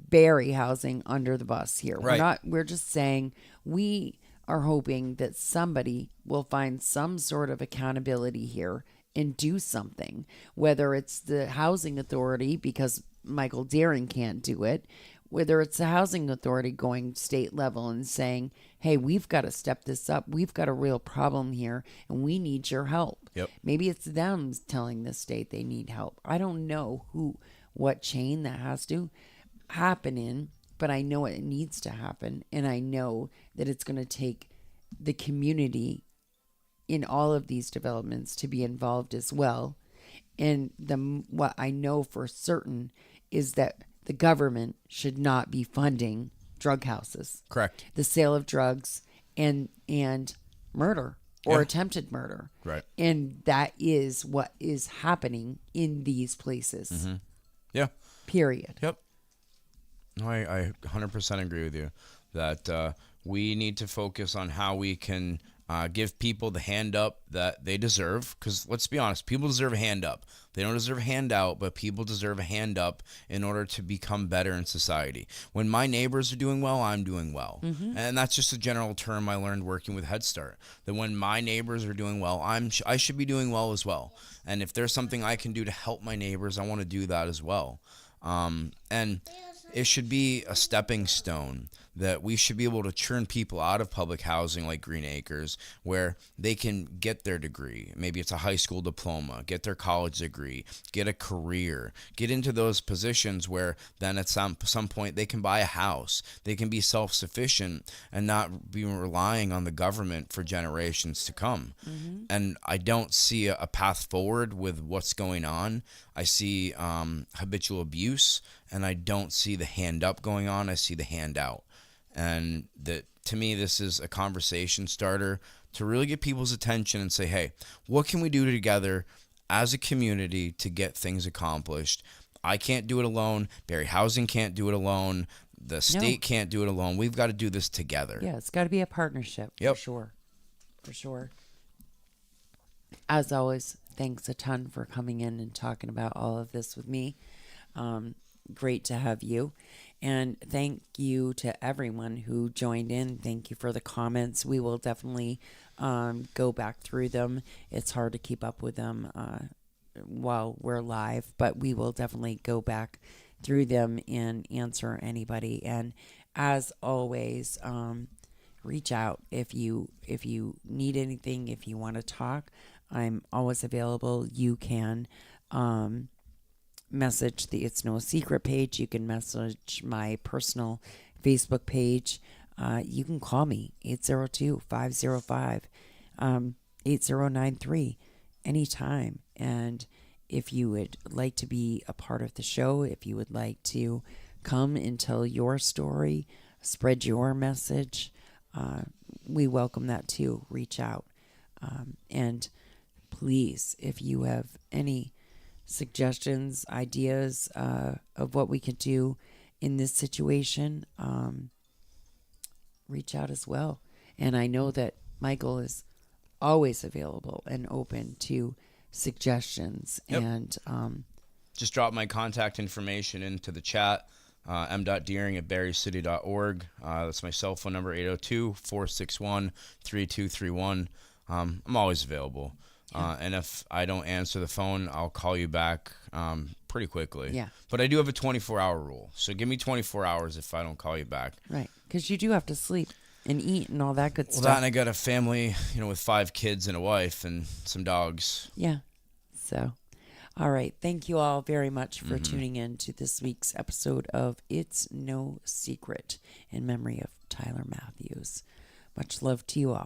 Barry housing under the bus here. Right. We're just saying we are hoping that somebody will find some sort of accountability here and do something, whether it's the housing authority because Michael Daring can't do it, whether it's the housing authority going state level and saying, hey, we've got to step this up. We've got a real problem here and we need your help. Yep. Maybe it's them telling the state they need help. I don't know what chain that has to happen in, but I know it needs to happen. And I know that it's going to take the community in all of these developments to be involved as well. And what I know for certain is that the government should not be funding drug houses. Correct. The sale of drugs and murder or attempted murder. Right. And that is what is happening in these places. Mm-hmm. Yeah. Period. Yep. No, I 100% agree with you that we need to focus on how we can Give people the hand up that they deserve. Because let's be honest, people deserve a hand up. They don't deserve a handout, but people deserve a hand up in order to become better in society. When my neighbors are doing well, I'm doing well. And that's just a general term I learned working with Head Start. That when my neighbors are doing well, I should be doing well as well. And if there's something I can do to help my neighbors, I want to do that as well. And it should be a stepping stone that we should be able to churn people out of public housing like Green Acres, where they can get their degree. Maybe it's a high school diploma, get their college degree, get a career, get into those positions where then at some point they can buy a house. They can be self-sufficient and not be relying on the government for generations to come. And I don't see a path forward with what's going on. I see habitual abuse, and I don't see the hand up going on. I see the hand out. And that, to me, this is a conversation starter to really get people's attention and say, hey, what can we do together as a community to get things accomplished? I can't do it alone. Barrie Housing can't do it alone. The state can't do it alone. We've got to do this together. Yeah, it's got to be a partnership. Yep. For sure. For sure. As always, thanks a ton for coming in and talking about all of this with me. Great to have you. And thank you to everyone who joined in. Thank you for the comments. We will definitely go back through them. It's hard to keep up with them while we're live, but we will definitely go back through them and answer anybody. And as always, reach out if you need anything, if you want to talk. I'm always available. You can message the It's No Secret page. You can message my personal Facebook page. You can call me 802-505-8093 anytime. And if you would like to be a part of the show, if you would like to come and tell your story, spread your message, we welcome that too. Reach out. And please, if you have any suggestions, ideas of what we could do in this situation, reach out as well. And I know that Michael is always available and open to suggestions. Yep. And just drop my contact information into the chat, m.deering@barriecity.org. That's my cell phone number, 802-461-3231. I'm always available. And if I don't answer the phone, I'll call you back pretty quickly. Yeah. But I do have a 24-hour rule. So give me 24 hours if I don't call you back. right, because you do have to sleep and eat and all that good Well, stuff. that, and I got a family, with 5 kids and a wife and some dogs. Yeah. So, all right. Thank you all very much for tuning in to this week's episode of It's No Secret in memory of Tyler Matthews. Much love to you all.